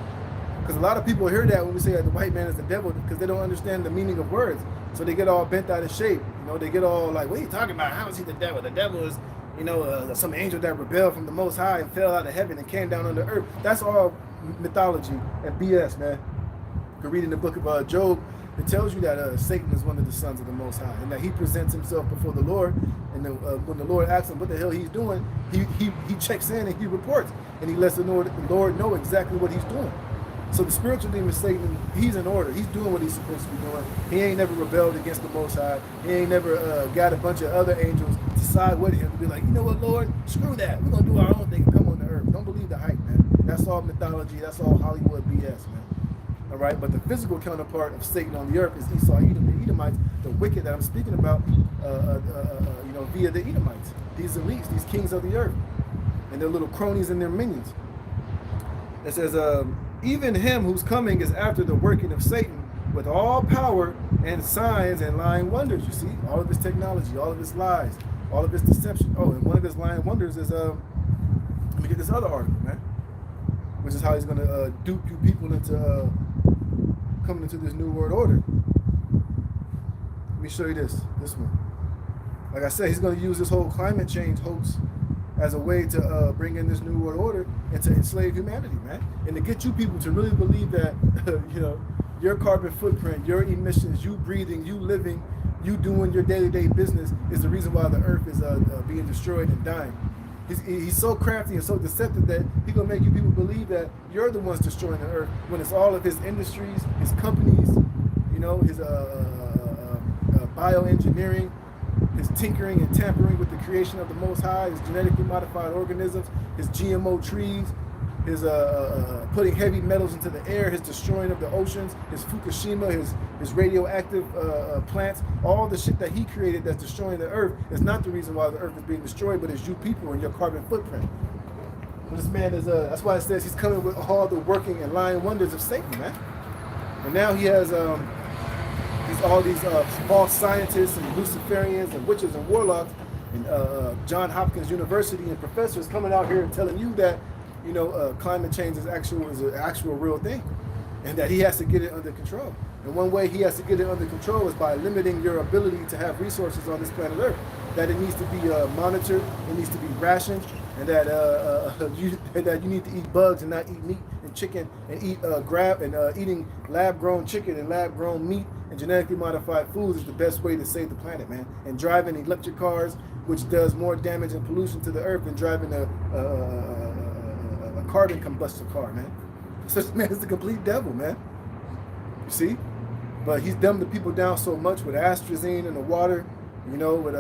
Because a lot of people hear that when we say that the white man is the devil, because they don't understand the meaning of words. So they get all bent out of shape. You know, they get all like, what are you talking about? How is he the devil? The devil is, you know, some angel that rebelled from the Most High and fell out of heaven and came down on the earth. That's all mythology and BS, man. You can read in the book of Job, it tells you that Satan is one of the sons of the Most High, and that he presents himself before the Lord. And then, when the Lord asks him what the hell he's doing, he checks in and he reports, and he lets the Lord know exactly what he's doing. So the spiritual demon Satan, he's in order. He's doing what he's supposed to be doing. He ain't never rebelled against the Most High. He ain't never got a bunch of other angels to side with him to be like, you know what, Lord, screw that. We're going to do our own thing and come on the earth. Don't believe the hype, man. That's all mythology. That's all Hollywood BS, man. All right, but the physical counterpart of Satan on the earth is Esau, Edom, the Edomites, the wicked that I'm speaking about, you know, via the Edomites. These elites, these kings of the earth, and their little cronies and their minions. It says, even him whose coming is after the working of Satan, with all power and signs and lying wonders. You see, all of his technology, all of his lies, all of his deception. Oh, and one of his lying wonders is, let me get this other article, man, which is how he's going to dupe you people into coming into this new world order. Let me show you this one. Like I said, he's going to use this whole climate change hoax as a way to bring in this new world order and to enslave humanity, man, and to get you people to really believe that you know, your carbon footprint, your emissions, you breathing, you living, you doing your day-to-day business is the reason why the earth is being destroyed and dying. He's so crafty and so deceptive that he's gonna make you people believe that you're the ones destroying the earth, when it's all of his industries, his companies, you know, his bioengineering, his tinkering and tampering with the creation of the Most High, his genetically modified organisms, his GMO trees, his putting heavy metals into the air, his destroying of the oceans, his Fukushima, his radioactive plants, all the shit that he created that's destroying the earth is not the reason why the earth is being destroyed, but it's you people and your carbon footprint. But this man is, that's why it says he's coming with all the working and lying wonders of Satan, man. And now he has all these false scientists and Luciferians and witches and warlocks and Johns Hopkins University and professors coming out here and telling you that, you know, climate change is an actual real thing, and that he has to get it under control. And one way he has to get it under control is by limiting your ability to have resources on this planet Earth. That it needs to be monitored, it needs to be rationed, and that you need to eat bugs and not eat meat and chicken, and eat eating lab-grown chicken and lab-grown meat and genetically modified foods is the best way to save the planet, man. And driving electric cars, which does more damage and pollution to the earth than driving a carbon combustion car, man. So this man is the complete devil, man. You see? But he's dumbed the people down so much with astrazine in the water, you know, with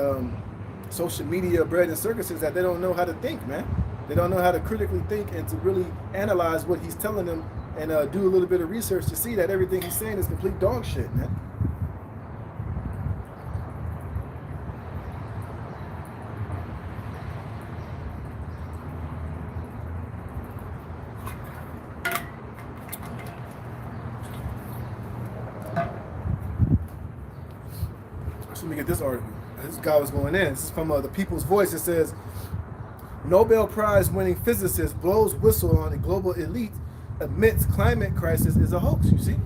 social media, bread and circuses, that they don't know how to think, man. They don't know how to critically think and to really analyze what he's telling them and do a little bit of research to see that everything he's saying is complete dog shit, man. So let me get this article. This guy was going in. This is from the People's Voice. It says, Nobel Prize winning physicist blows whistle on the global elite admits climate crisis is a hoax. You see?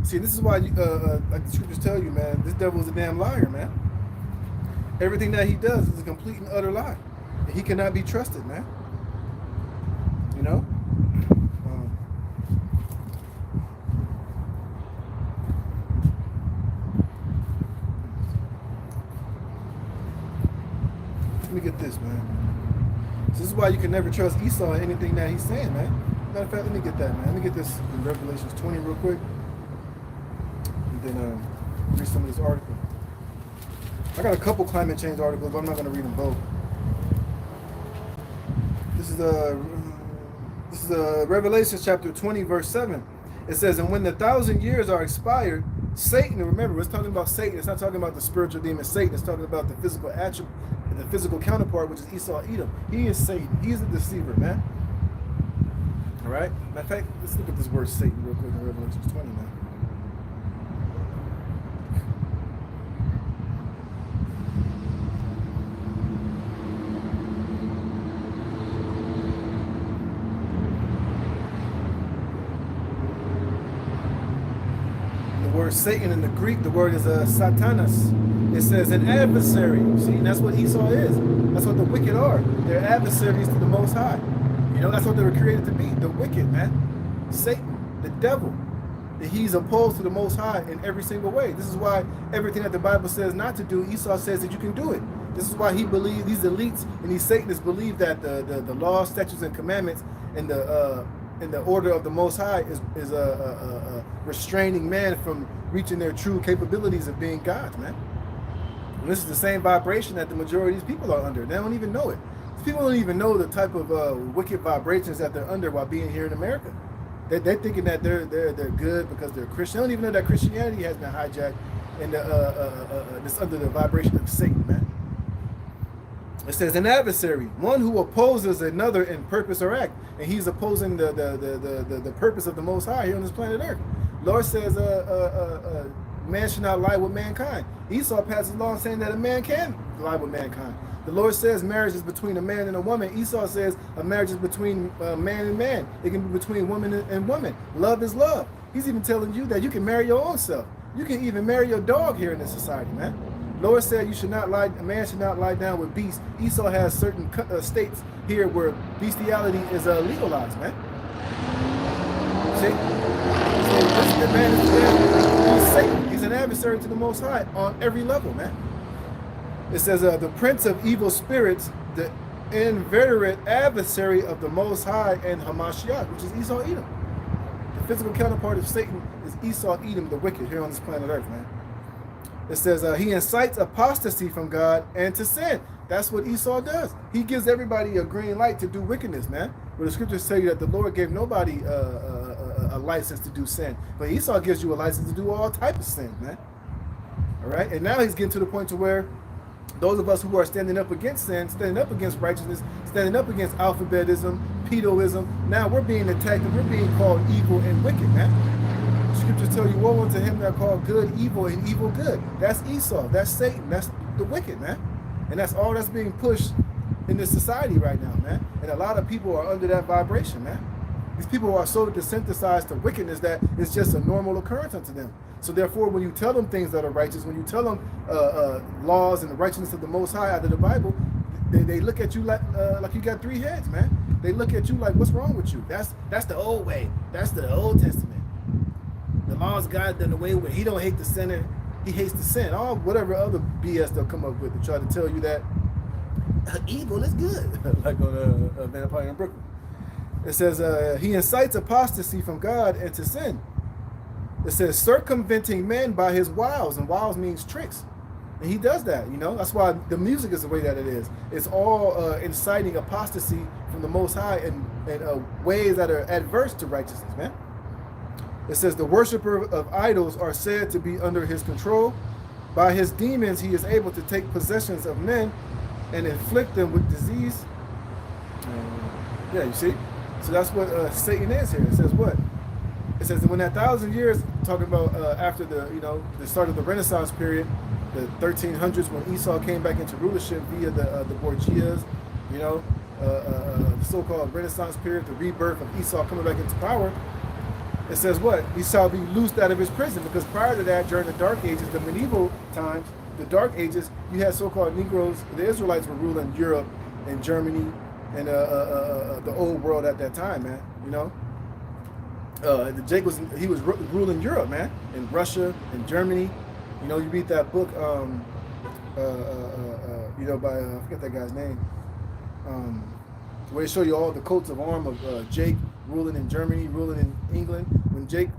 See, this is why, like the scriptures tell you, man, this devil is a damn liar, man. Everything that he does is a complete and utter lie. He cannot be trusted, man. You know? Let me get this, man. So this is why you can never trust Esau in anything that he's saying, man. Matter of fact, let me get that, man. Let me get this in Revelations 20 real quick. And then read some of this article. I got a couple climate change articles, but I'm not going to read them both. This is Revelation chapter 20, verse 7. It says, and when the 1,000 years are expired, Satan, remember, it's talking about Satan. It's not talking about the spiritual demon Satan. It's talking about the physical attribute, the physical counterpart, which is Esau, Edom. He is Satan. He's a deceiver, man. All right. Matter of fact, let's look at this word Satan real quick in Revelation 20, man. The word Satan in the Greek, the word is satanas. It says an adversary. See, and that's what Esau is. That's what the wicked are. They're adversaries to the Most High. You know, that's what they were created to be. The wicked, man. Satan, the devil. He's opposed to the Most High in every single way. This is why everything that the Bible says not to do, Esau says that you can do it. This is why he believes, these elites and these Satanists believe that the laws, statutes, and commandments and the order of the Most High is restraining man from reaching their true capabilities of being gods, man. And this is the same vibration that the majority of these people are under. They don't even know it. These people don't even know the type of wicked vibrations that they're under while being here in America. They're thinking that they're good because they're Christian. They don't even know that Christianity has been hijacked and it's under the vibration of Satan, man. It says an adversary, one who opposes another in purpose or act, and he's opposing the purpose of the Most High here on this planet Earth. Lord says, man should not lie with mankind. Esau passes law saying that a man can lie with mankind. The Lord says marriage is between a man and a woman. Esau says a marriage is between man and man. It can be between woman and woman. Love is love. He's even telling you that you can marry your own self. You can even marry your dog here in this society, man. Lord said you should not lie. A man should not lie down with beasts. Esau has certain states here where bestiality is legalized, man. See? So the man is Satan. He's an adversary to the Most High on every level, man. It says the prince of evil spirits, the inveterate adversary of the Most High and Hamashiach, which is Esau, Edom. The physical counterpart of Satan is Esau, Edom, the wicked here on this planet Earth, man. It says he incites apostasy from God and to sin. That's what Esau does. He gives everybody a green light to do wickedness, man. But the scriptures tell you that the Lord gave nobody a license to do sin. But Esau gives you a license to do all types of sin, man. All right? And now he's getting to the point to where those of us who are standing up against sin, standing up against righteousness, standing up against alphabetism, pedoism, now we're being attacked and we're being called evil and wicked, man. Scriptures tell you, woe unto him that call good evil and evil good. That's Esau. That's Satan. That's the wicked, man. And that's all that's being pushed in this society right now, man. And a lot of people are under that vibration, man. These people are so desensitized to wickedness that it's just a normal occurrence unto them. So therefore, when you tell them things that are righteous, when you tell them laws and the righteousness of the Most High out of the Bible, they look at you like you got three heads, man. They look at you like, what's wrong with you? That's the old way. That's the Old Testament. The laws God done away with. He don't hate the sinner. He hates the sin. All whatever other BS they'll come up with to try to tell you that evil is good. Like on Vampire in Brooklyn. It says he incites apostasy from God and to sin. It says circumventing men by his wiles, and wiles means tricks. And he does that, you know. That's why the music is the way that it is. It's all inciting apostasy from the Most High in ways that are adverse to righteousness, man. It says the worshiper of idols are said to be under his control. By his demons, he is able to take possessions of men and inflict them with disease. Yeah, you see? So that's what Satan is here. It says what? It says that when that 1,000 years, talking about after the start of the Renaissance period, the 1300s, when Esau came back into rulership via the Borgias, the so-called Renaissance period, the rebirth of Esau coming back into power. It says what? He shall be loosed out of his prison, because prior to that, during the Dark Ages, the medieval times, the Dark Ages, you had so-called Negroes. The Israelites were ruling Europe and Germany and the old world at that time, man. You know, Jake was ruling Europe, man, and Russia and Germany. You know, you read that book, by I forget that guy's name, where they show you all the coats of arms of Jake ruling in Germany, ruling in England. When Jake,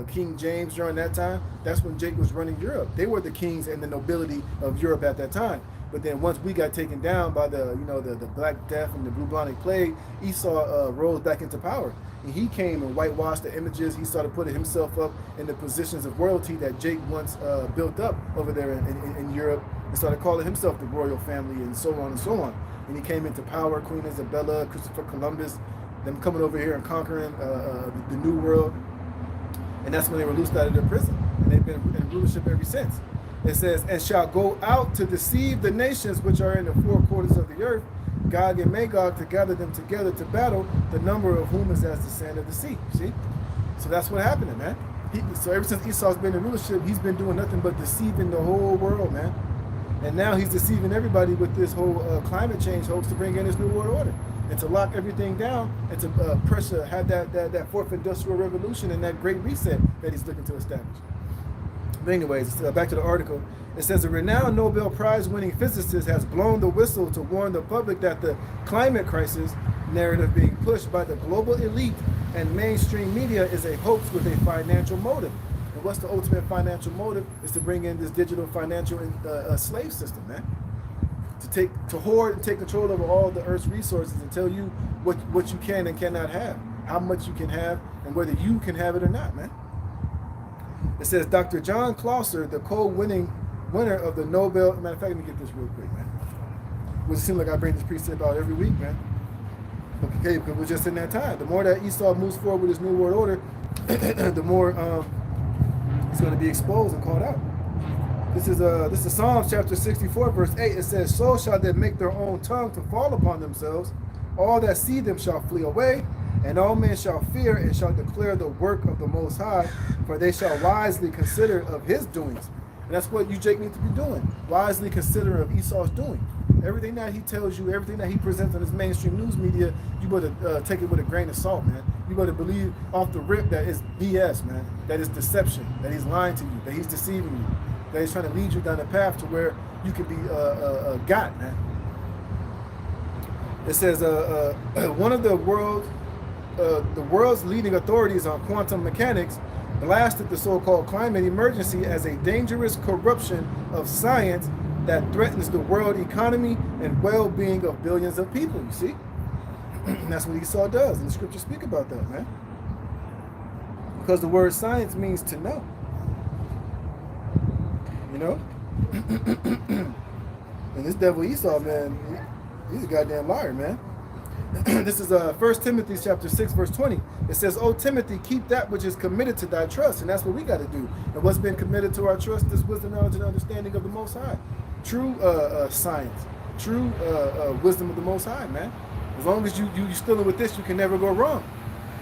King James during that time, that's when Jake was running Europe. They were the kings and the nobility of Europe at that time. But then once we got taken down by the the Black Death and the bubonic plague, Esau rose back into power. And he came and whitewashed the images. He started putting himself up in the positions of royalty that Jake once built up over there in Europe, and started calling himself the royal family, and so on and so on. And he came into power, Queen Isabella, Christopher Columbus, them coming over here and conquering the New World. And that's when they were loosed out of their prison. And they've been in rulership ever since. It says, and shall go out to deceive the nations which are in the four quarters of the earth, Gog and Magog, to gather them together to battle, the number of whom is as the sand of the sea. See? So that's what happened, man. So ever since Esau's been in rulership, he's been doing nothing but deceiving the whole world, man. And now he's deceiving everybody with this whole climate change hoax to bring in this new world order. And to lock everything down, and to have that fourth industrial revolution and that great reset that he's looking to establish. But anyways, back to the article. It says a renowned Nobel Prize winning physicist has blown the whistle to warn the public that the climate crisis narrative being pushed by the global elite and mainstream media is a hoax with a financial motive. And what's the ultimate financial motive? Is to bring in this digital financial slave system, man. To hoard and take control over all the Earth's resources and tell you what you can and cannot have, how much you can have, and whether you can have it or not, man. It says Dr. John Clauser, the winner of the Nobel. Matter of fact, let me get this real quick, man. It seems like I bring this precept out every week, man. Okay, because we're just in that time. The more that Esau moves forward with his new world order, the more he's going to be exposed and called out. This is Psalms chapter 64, verse 8. It says, so shall they make their own tongue to fall upon themselves. All that see them shall flee away, and all men shall fear and shall declare the work of the Most High, for they shall wisely consider of his doings. And that's what you, Jake, need to be doing. Wisely consider of Esau's doing. Everything that he tells you, everything that he presents on his mainstream news media, you better take it with a grain of salt, man. You better believe off the rip that it's BS, man. That it's deception, that he's lying to you, that he's deceiving you, that he's trying to lead you down a path to where you can be got, man. It says one of the world's leading authorities on quantum mechanics blasted the so-called climate emergency as a dangerous corruption of science that threatens the world economy and well-being of billions of people, you see? And that's what Esau does, and the scriptures speak about that, man. Because the word science means to know. You know? And this devil Esau, man, he's a goddamn liar, man. This is 1 Timothy chapter 6, verse 20. It says, "O Timothy, keep that which is committed to thy trust." And that's what we got to do. And what's been committed to our trust is wisdom, knowledge, and understanding of the Most High. True science. True wisdom of the Most High, man. As long as you're still with this, you can never go wrong.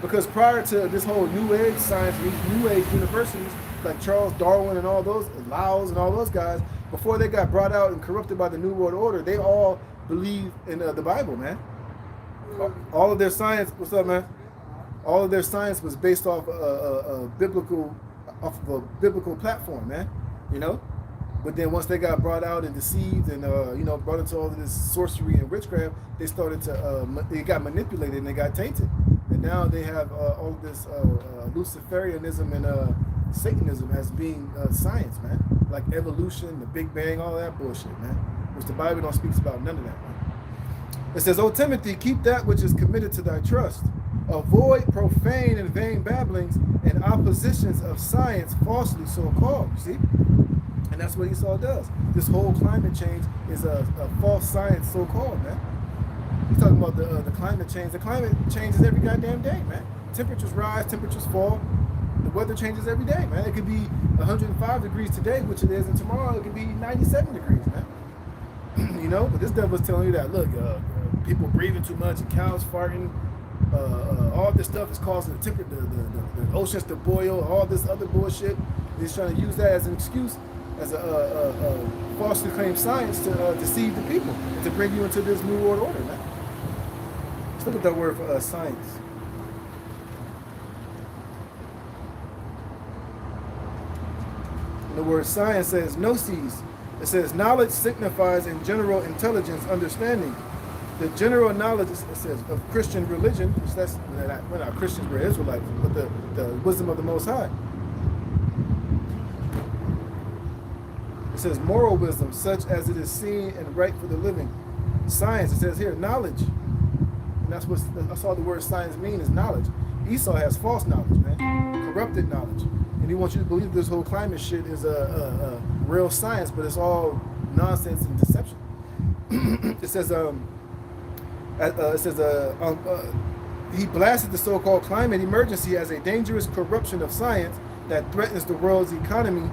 Because prior to this whole New Age science, these New Age universities, like Charles Darwin and all those, Laos and all those guys, before they got brought out and corrupted by the New World Order, they all believed in the Bible, man. All of their science, what's up, man? All of their science was based off a biblical platform, man. You know. But then once they got brought out and deceived and brought into all of this sorcery and witchcraft, they started to they got manipulated and they got tainted. And now they have all of this Luciferianism and Satanism as being science, man. Like evolution, the Big Bang, all that bullshit, man. Which the Bible don't speak about none of that, man. It says, "O Timothy, keep that which is committed to thy trust. Avoid profane and vain babblings and oppositions of science falsely so called." You see? And that's what Esau does. This whole climate change is a false science so called, man. He's talking about the climate change. The climate changes every goddamn day, man. Temperatures rise, temperatures fall. The weather changes every day, man. It could be 105 degrees today, which it is, and tomorrow it could be 97 degrees, man. You know, but this devil's telling you that, look, people breathing too much, and cows farting, all this stuff is causing the oceans to boil, all this other bullshit. He's trying to use that as an excuse, as a falsely claimed science to deceive the people and to bring you into this new world order, man. Let's look at that word for science. The word science says gnosis. It says knowledge signifies in general intelligence, understanding. The general knowledge, it says, of Christian religion, which we're not Christians, we're Israelites, but the wisdom of the Most High. It says moral wisdom, such as it is seen and right for the living. Science, it says here, knowledge. And that's all the word science means, is knowledge. Esau has false knowledge, man. Corrupted knowledge. And he wants you to believe this whole climate shit is a real science, but it's all nonsense and deception. It says, he blasted the so-called climate emergency as a dangerous corruption of science that threatens the world's economy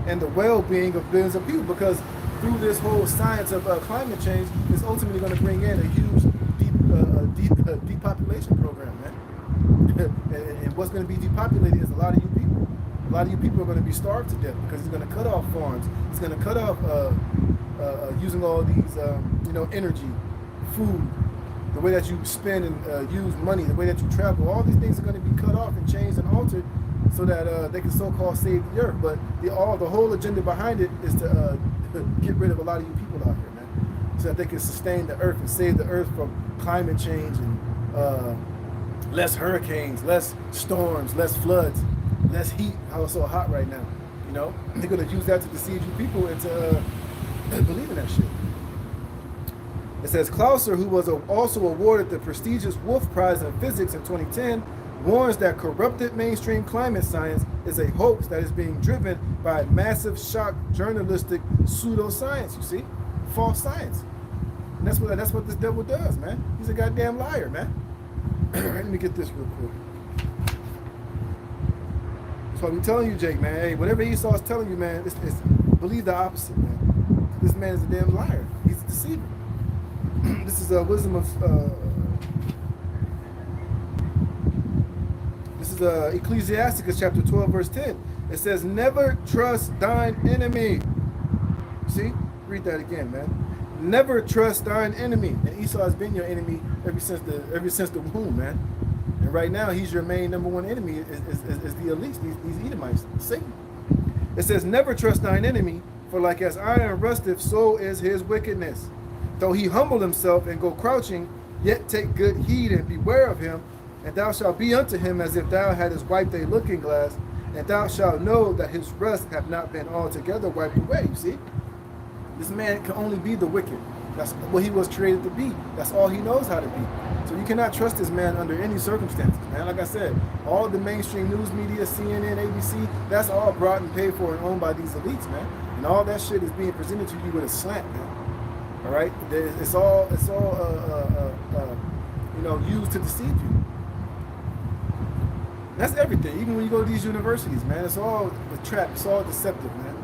and the well-being of billions of people, because through this whole science of climate change, it's ultimately going to bring in a huge depopulation program, man. and what's going to be depopulated is a lot of you people. A lot of you people are going to be starved to death because he's going to cut off farms. He's going to cut off using all these, energy, food, the way that you spend and use money, the way that you travel. All these things are going to be cut off and changed and altered so that they can so-called save the earth. But the whole agenda behind it is to get rid of a lot of you people out here, man, so that they can sustain the earth and save the earth from climate change and less hurricanes, less storms, less floods, less heat. How it's so hot right now, they're going to use that to deceive you people into believing that shit. It says Clauser, who was also awarded the prestigious Wolf Prize in Physics in 2010, warns that corrupted mainstream climate science is a hoax that is being driven by massive shock journalistic pseudoscience. You see, false science. And that's what this devil does, man. He's a goddamn liar, man. Let me get this real quick. That's why I'm telling you, Jake, man. Hey, whatever Esau's telling you, man, it's believe the opposite, man. This man is a damn liar. He's a deceiver. This is wisdom of. This is Ecclesiasticus chapter 12, verse 10. It says, "Never trust thine enemy." See, read that again, man. Never trust thine enemy. And Esau has been your enemy ever since the womb, man. And right now, he's your main number one enemy. Is the elites, these Edomites, Satan. It says, "Never trust thine enemy, for like as iron rusteth, so is his wickedness. Though he humble himself and go crouching, yet take good heed and beware of him. And thou shalt be unto him as if thou hadst wiped a looking glass, and thou shalt know that his rust have not been altogether wiped away." You see? This man can only be the wicked. That's what he was created to be. That's all he knows how to be. So you cannot trust this man under any circumstances, man. Like I said, all the mainstream news media, CNN, ABC, that's all brought and paid for and owned by these elites, man. And all that shit is being presented to you with a slant, man. All right? It's all used to deceive you. That's everything. Even when you go to these universities, man, it's all a trap. It's all deceptive, man.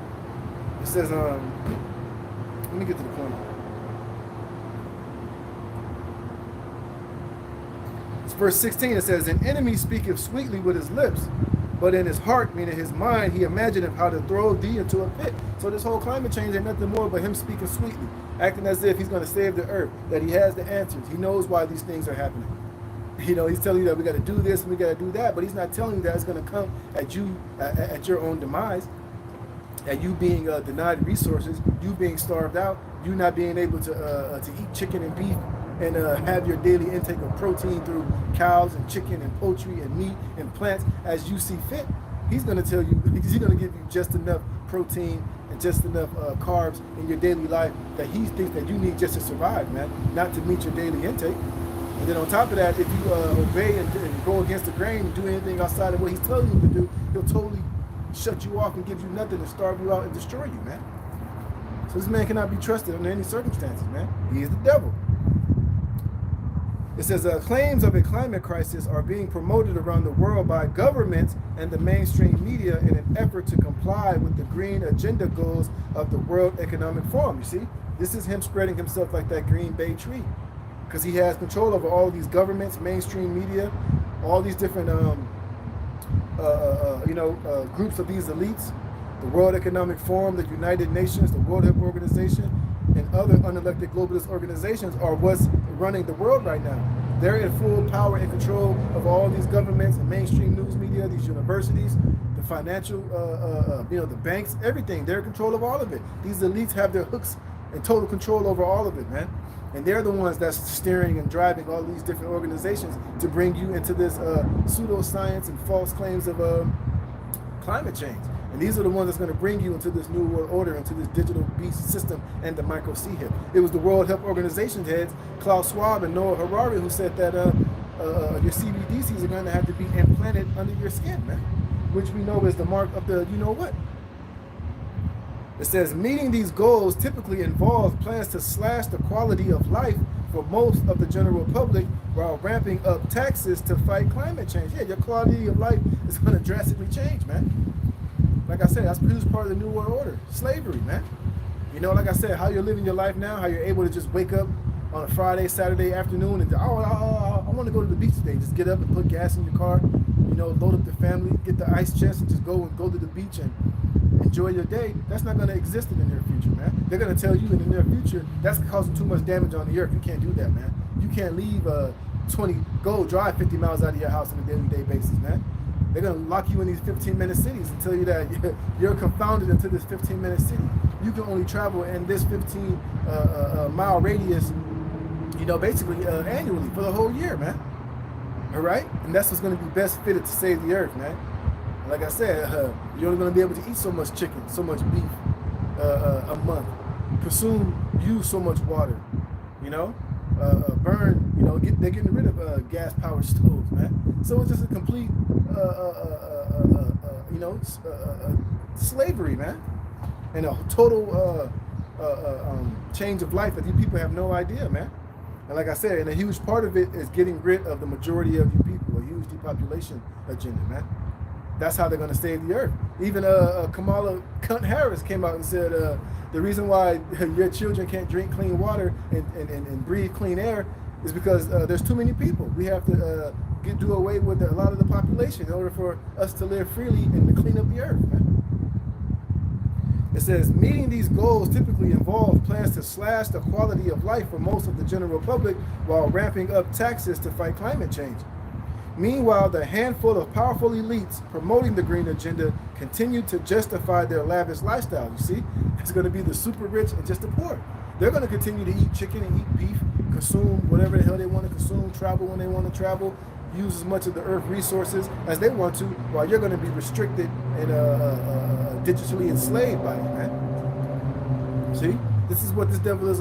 It says, let me get to the point. It's verse 16. It says, "An enemy speaketh sweetly with his lips, but in his heart, meaning his mind, he imagineth how to throw thee into a pit." So this whole climate change ain't nothing more but him speaking sweetly, acting as if he's going to save the earth, that he has the answers. He knows why these things are happening. He's telling you that we got to do this and we got to do that, but he's not telling you that it's going to come at you, at your own demise, at you being denied resources, you being starved out, you not being able to eat chicken and beef and have your daily intake of protein through cows and chicken and poultry and meat and plants as you see fit. He's going to tell you, he's going to give you just enough protein and just enough carbs in your daily life that he thinks that you need just to survive, man, not to meet your daily intake. And then on top of that, if you obey and go against the grain and do anything outside of what he's telling you to do, he'll totally shut you off and give you nothing and starve you out and destroy you, man. So this man cannot be trusted under any circumstances, man. He is the devil. It says, claims of a climate crisis are being promoted around the world by governments and the mainstream media in an effort to comply with the green agenda goals of the World Economic Forum. You see, this is him spreading himself like that green bay tree, because he has control over all these governments, mainstream media, all these different groups of these elites, the World Economic Forum, the United Nations, the World Health Organization, and other unelected globalist organizations are what's running the world right now. They're in full power and control of all these governments and mainstream news media, these universities, the financial, the banks, everything. They're in control of all of it. These elites have their hooks and total control over all of it, man. And they're the ones that's steering and driving all these different organizations to bring you into this pseudoscience and false claims of climate change. And these are the ones that's going to bring you into this new world order, into this digital beast system and the micro C hip. It was the World Health Organization heads, Klaus Schwab and Noah Harari, who said that your CBDCs are going to have to be implanted under your skin, man, which we know is the mark of the you-know-what. It says, meeting these goals typically involves plans to slash the quality of life for most of the general public while ramping up taxes to fight climate change. Yeah, your quality of life is going to drastically change, man. Like I said, that's part of the New World Order. Slavery, man. You know, like I said, how you're living your life now, how you're able to just wake up on a Friday, Saturday afternoon and, I want to go to the beach today. Just get up and put gas in your car, you know, load up the family, get the ice chest and just go to the beach and enjoy your day. That's not going to exist in the near future, man. They're going to tell you in the near future, that's causing too much damage on the earth. You can't do that, man. You can't leave go drive 50 miles out of your house on a day-to-day basis, man. They're going to lock you in these 15-minute cities and tell you that you're confounded into this 15-minute city. You can only travel in this 15-mile radius, you know, basically annually for the whole year, man. All right? And that's what's going to be best fitted to save the earth, man. Like I said, you're only going to be able to eat so much chicken, so much beef a month, use so much water, you know, burn, you know, they're getting rid of gas-powered stoves, man. So it's just a complete, you know, slavery, man, and a total change of life that you people have no idea, man. And like I said, and a huge part of it is getting rid of the majority of you people, a huge depopulation agenda, man. That's how they're going to save the earth. Even Kamala Harris came out and said the reason why your children can't drink clean water and breathe clean air is because there's too many people. We have to do away with a lot of the population in order for us to live freely and to clean up the earth, man. It says, meeting these goals typically involve plans to slash the quality of life for most of the general public while ramping up taxes to fight climate change. Meanwhile, the handful of powerful elites promoting the green agenda continue to justify their lavish lifestyle. You see, it's going to be the super rich and just the poor. They're going to continue to eat chicken and eat beef, consume whatever the hell they want to consume, travel when they want to travel, use as much of the earth resources as they want to, while you're going to be restricted and digitally enslaved by it, man. See? This is what this devil is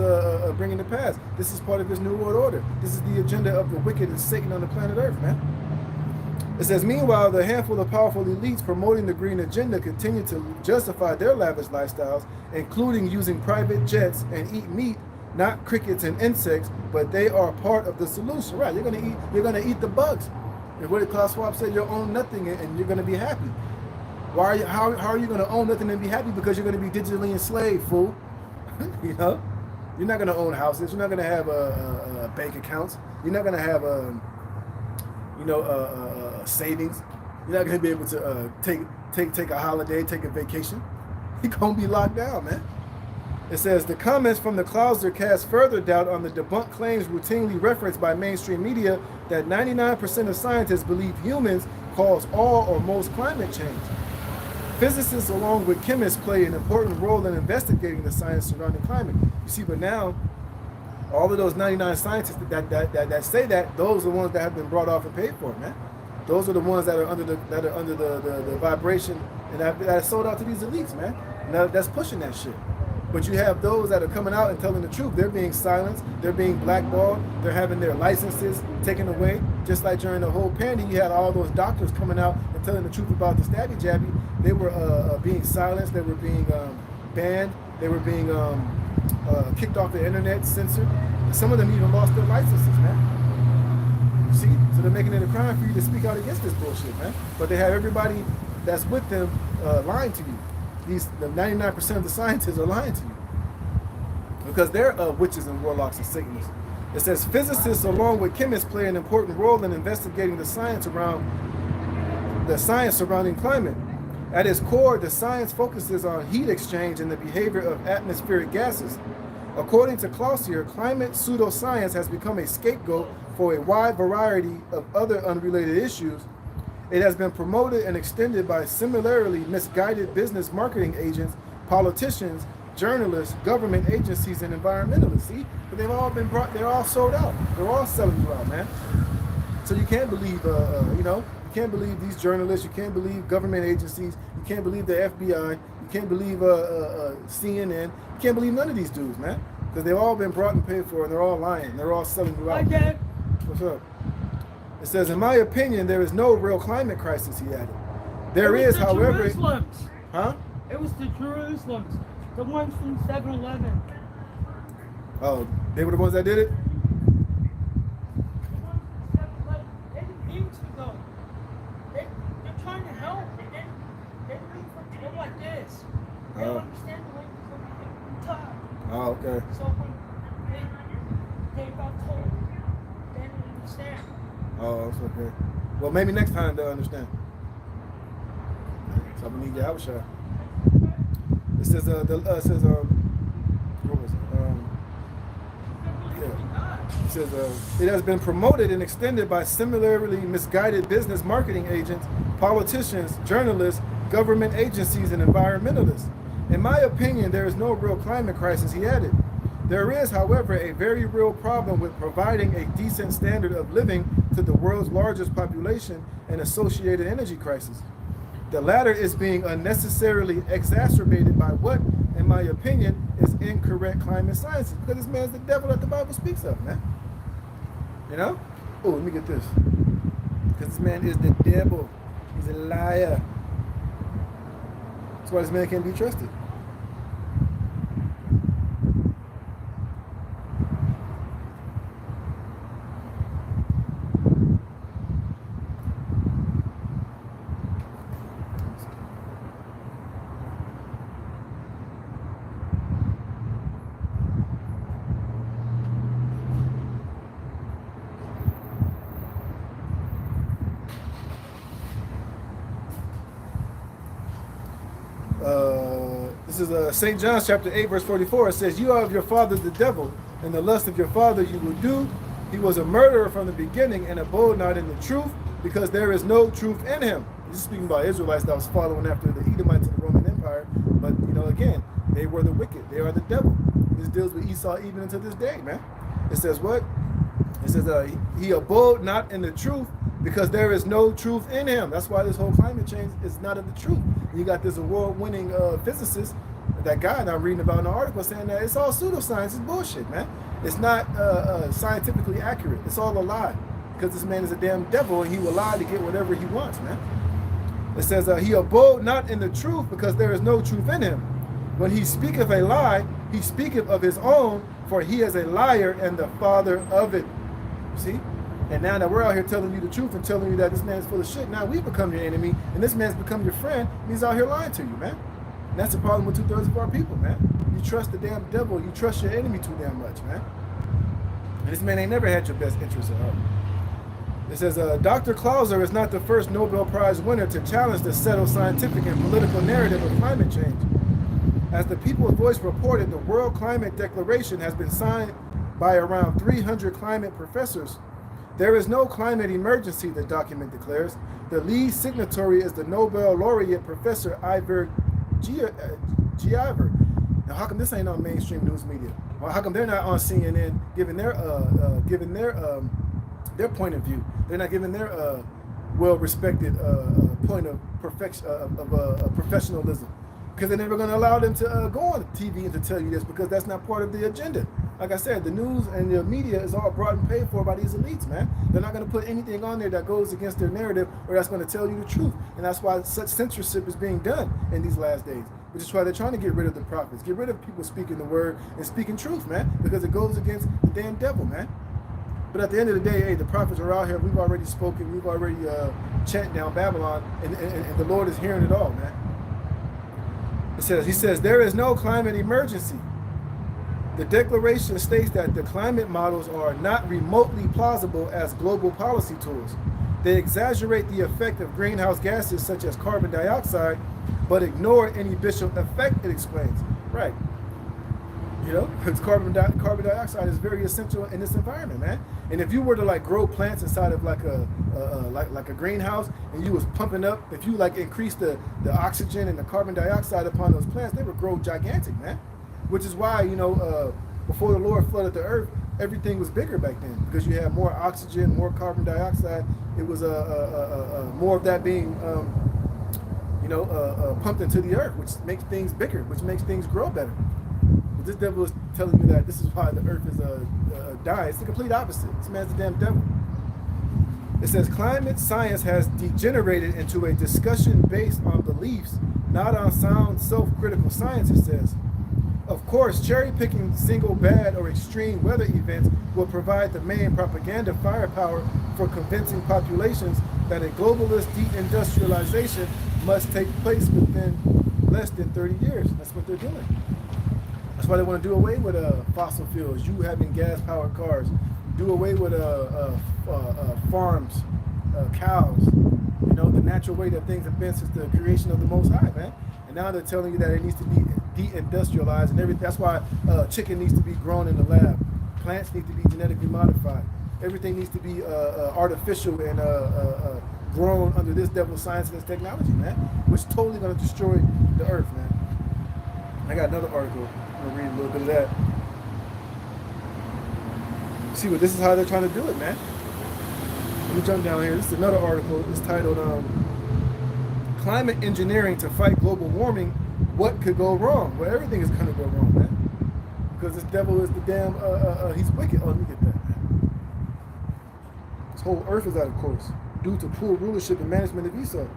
bringing to pass. This is part of his new world order. This is the agenda of the wicked and Satan on the planet Earth, man. It says, meanwhile, the handful of powerful elites promoting the green agenda continue to justify their lavish lifestyles, including using private jets and eat meat, not crickets and insects, but they are part of the solution. Right? You're gonna eat the bugs. And what did Klaus Schwab say? You'll own nothing and you're gonna be happy. How are you gonna own nothing and be happy? Because you're gonna be digitally enslaved, fool. You know, you're not gonna own houses. You're not gonna have bank accounts. You're not gonna have savings. You're not gonna be able to take a holiday, take a vacation. You're gonna be locked down, man. It says the comments from the Clouser cast further doubt on the debunked claims routinely referenced by mainstream media that 99% of scientists believe humans cause all or most climate change. Physicists, along with chemists, play an important role in investigating the science surrounding climate. You see, but now, all of those 99 scientists that say that, those are the ones that have been brought off and paid for, man. Those are the ones that are under the vibration and that are sold out to these elites, man. And that's pushing that shit. But you have those that are coming out and telling the truth. They're being silenced. They're being blackballed. They're having their licenses taken away. Just like during the whole pandemic, you had all those doctors coming out and telling the truth about the stabby jabby. They were being silenced. They were being banned. They were being kicked off the internet, censored. Some of them even lost their licenses, man. You see? So they're making it a crime for you to speak out against this bullshit, man. But they have everybody that's with them lying to you. The 99% of the scientists are lying to you because they're witches and warlocks and Satanists. It says physicists along with chemists play an important role in investigating the science surrounding climate. At its core, the science focuses on heat exchange and the behavior of atmospheric gases. According to Clausier, climate pseudoscience has become a scapegoat for a wide variety of other unrelated issues. It has been promoted and extended by similarly misguided business marketing agents, politicians, journalists, government agencies, and environmentalists. See, but they've all been brought. They're all sold out. They're all selling you out, man. So you can't believe, you can't believe these journalists. You can't believe government agencies. You can't believe the FBI. You can't believe CNN. You can't believe none of these dudes, man. Because they've all been brought and paid for, and they're all lying. They're all selling you out. I get it. What's up? It says, in my opinion, there is no real climate crisis, he added. There is, however... Jerusalems. Huh? It was the Jerusalems. The ones from 7-Eleven. Oh, they were the ones that did it? They didn't mean to go. They're trying to help. They go like this. They don't understand the language of the top. Oh, okay. So when they got told, they didn't understand. Oh, that's okay. Well, maybe next time they'll understand. So I'm gonna need your help, shot. It says, what was it? It says, it has been promoted and extended by similarly misguided business marketing agents, politicians, journalists, government agencies, and environmentalists. In my opinion, there is no real climate crisis, he added. There is, however, a very real problem with providing a decent standard of living to the world's largest population and associated energy crisis. The latter is being unnecessarily exacerbated by what, in my opinion, is incorrect climate sciences. Because this man's the devil that the Bible speaks of, man. You know? Oh, let me get this. Because this man is the devil. He's a liar. That's why this man can't be trusted. This is St. John chapter 8, verse 44. It says, you are of your father the devil, and the lust of your father you will do. He was a murderer from the beginning and abode not in the truth, because there is no truth in him. This is speaking about Israelites that was following after the Edomites of the Roman Empire. But, you know, again, they were the wicked. They are the devil. This deals with Esau even unto this day, man. It says what? It says, he abode not in the truth, because there is no truth in him. That's why this whole climate change is not of the truth. You got this award-winning physicist, that guy that I'm reading about in the article, saying that it's all pseudoscience, it's bullshit, man. It's not scientifically accurate. It's all a lie, because this man is a damn devil, and he will lie to get whatever he wants, man. It says, he abode not in the truth, because there is no truth in him. When he speaketh a lie, he speaketh of his own, for he is a liar and the father of it. See? And now that we're out here telling you the truth and telling you that this man's full of shit, now we become your enemy, and this man's become your friend, and he's out here lying to you, man. And that's the problem with 2/3 of our people, man. You trust the damn devil, you trust your enemy too damn much, man. And this man ain't never had your best interests at heart. It says, Dr. Clauser is not the first Nobel Prize winner to challenge the settled scientific and political narrative of climate change. As the People's Voice reported, the World Climate Declaration has been signed by around 300 climate professors. There is no climate emergency, the document declares. The lead signatory is the Nobel laureate Professor Iver Giaver. Now, how come this ain't on mainstream news media? Well, how come they're not on CNN giving their point of view? They're not giving their well-respected point of perfection of professionalism, because they're never going to allow them to go on TV and to tell you this, because that's not part of the agenda. Like I said, the news and the media is all brought and paid for by these elites, man. They're not going to put anything on there that goes against their narrative or that's going to tell you the truth. And that's why such censorship is being done in these last days. Which is why they're trying to get rid of the prophets, get rid of people speaking the word and speaking truth, man, because it goes against the damn devil, man. But at the end of the day, hey, the prophets are out here. We've already spoken. We've already chanted down Babylon, and the Lord is hearing it all, man. He says, there is no climate emergency. The declaration states that the climate models are not remotely plausible as global policy tools. They exaggerate the effect of greenhouse gases such as carbon dioxide, but ignore any beneficial effect, it explains. Right. You know, because carbon dioxide is very essential in this environment, man. And if you were to like grow plants inside of like a greenhouse, and you was pumping up, if you like increase the oxygen and the carbon dioxide upon those plants, they would grow gigantic, man. Which is why, you know, before the Lord flooded the earth, everything was bigger back then, because you had more oxygen, more carbon dioxide. It was more of that being pumped into the earth, which makes things bigger, which makes things grow better. But this devil is telling me that this is why the earth is dying. It's the complete opposite. This man's the damn devil. It says climate science has degenerated into a discussion based on beliefs, not on sound self-critical science, it says. Of course, cherry-picking single bad or extreme weather events will provide the main propaganda firepower for convincing populations that a globalist deindustrialization must take place within less than 30 years. That's what they're doing. That's why they want to do away with fossil fuels, you having gas-powered cars, do away with farms, cows, the natural way that things have been since the creation of the Most High, man. And now they're telling you that it needs to be deindustrialized and everything. That's why chicken needs to be grown in the lab. Plants need to be genetically modified. Everything needs to be artificial and grown under this devil's science and this technology, man, which is totally going to destroy the earth, man. I got another article. I'm going to read a little bit of that. See what this is how they're trying to do it, man. Let me jump down here. This is another article. It's titled Climate Engineering to Fight Global Warming. What could go wrong? Well, everything is going to go wrong, man. Because this devil is the damn, he's wicked. Oh, let me get that, man. This whole earth is out of course due to poor rulership and management of Esau.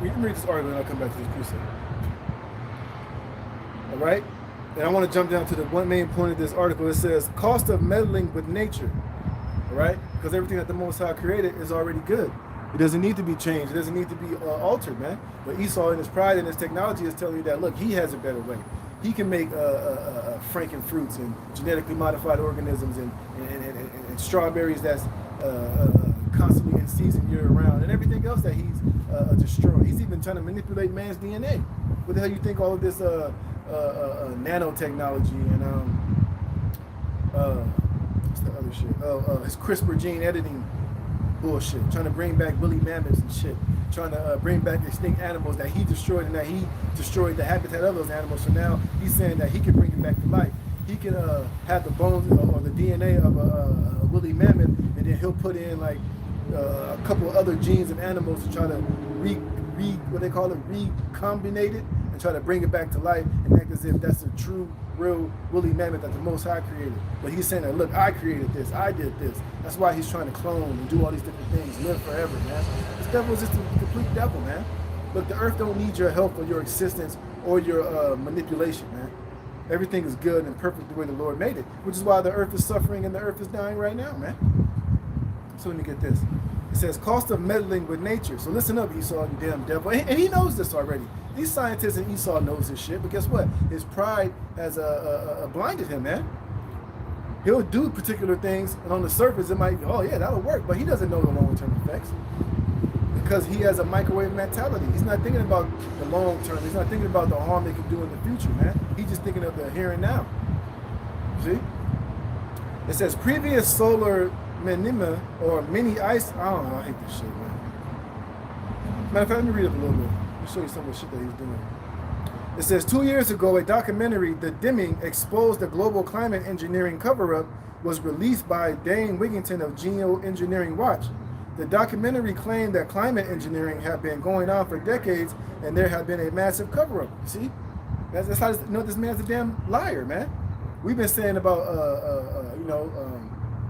We can read this article and I'll come back to this precept. All right? And I want to jump down to the one main point of this article. It says, cost of meddling with nature. All right? Because everything that the Most High created is already good. It doesn't need to be changed. It doesn't need to be altered, man. But Esau, in his pride and his technology, is telling you that, look, he has a better way. He can make frankenfruits and genetically modified organisms and strawberries that's constantly in season year round and everything else that he's destroying. He's even trying to manipulate man's DNA. What the hell you think all of this nanotechnology and what's the other shit? His CRISPR gene editing bullshit. Trying to bring back woolly mammoths and shit. Trying to bring back extinct animals that he destroyed and that he destroyed the habitat of those animals. So now he's saying that he can bring it back to life. He can have the bones or the DNA of a woolly mammoth, and then he'll put in like a couple of other genes of animals to try to recombinate it and try to bring it back to life and act as if that's a true, real woolly mammoth that the Most High created. But he's saying that, look, I created this, I did this. That's why he's trying to clone and do all these different things, live forever, man. This devil is just a complete devil, man. Look, the earth don't need your help or your existence or your manipulation, man. Everything is good and perfect the way the Lord made it, which is why the earth is suffering and the earth is dying right now, man. So let me get this. It says, cost of meddling with nature. So listen up, Esau, you damn devil. And he knows this already. These scientists in Esau knows this shit, but guess what? His pride has blinded him, man. He'll do particular things, and on the surface it might, oh yeah, that'll work, but he doesn't know the long-term effects. Because he has a microwave mentality. He's not thinking about the long term. He's not thinking about the harm they can do in the future, man. He's just thinking of the here and now. See? It says previous solar minima or mini ice. I don't know. I hate this shit, man. Matter of fact, let me read up a little bit. Let me show you some of the shit that he's doing. It says 2 years ago, a documentary, The Dimming, exposed the global climate engineering cover-up was released by Dane Wigington of Geoengineering Watch. The documentary claimed that climate engineering had been going on for decades and there had been a massive cover-up. You see? That's how this man's a damn liar, man. We've been saying about,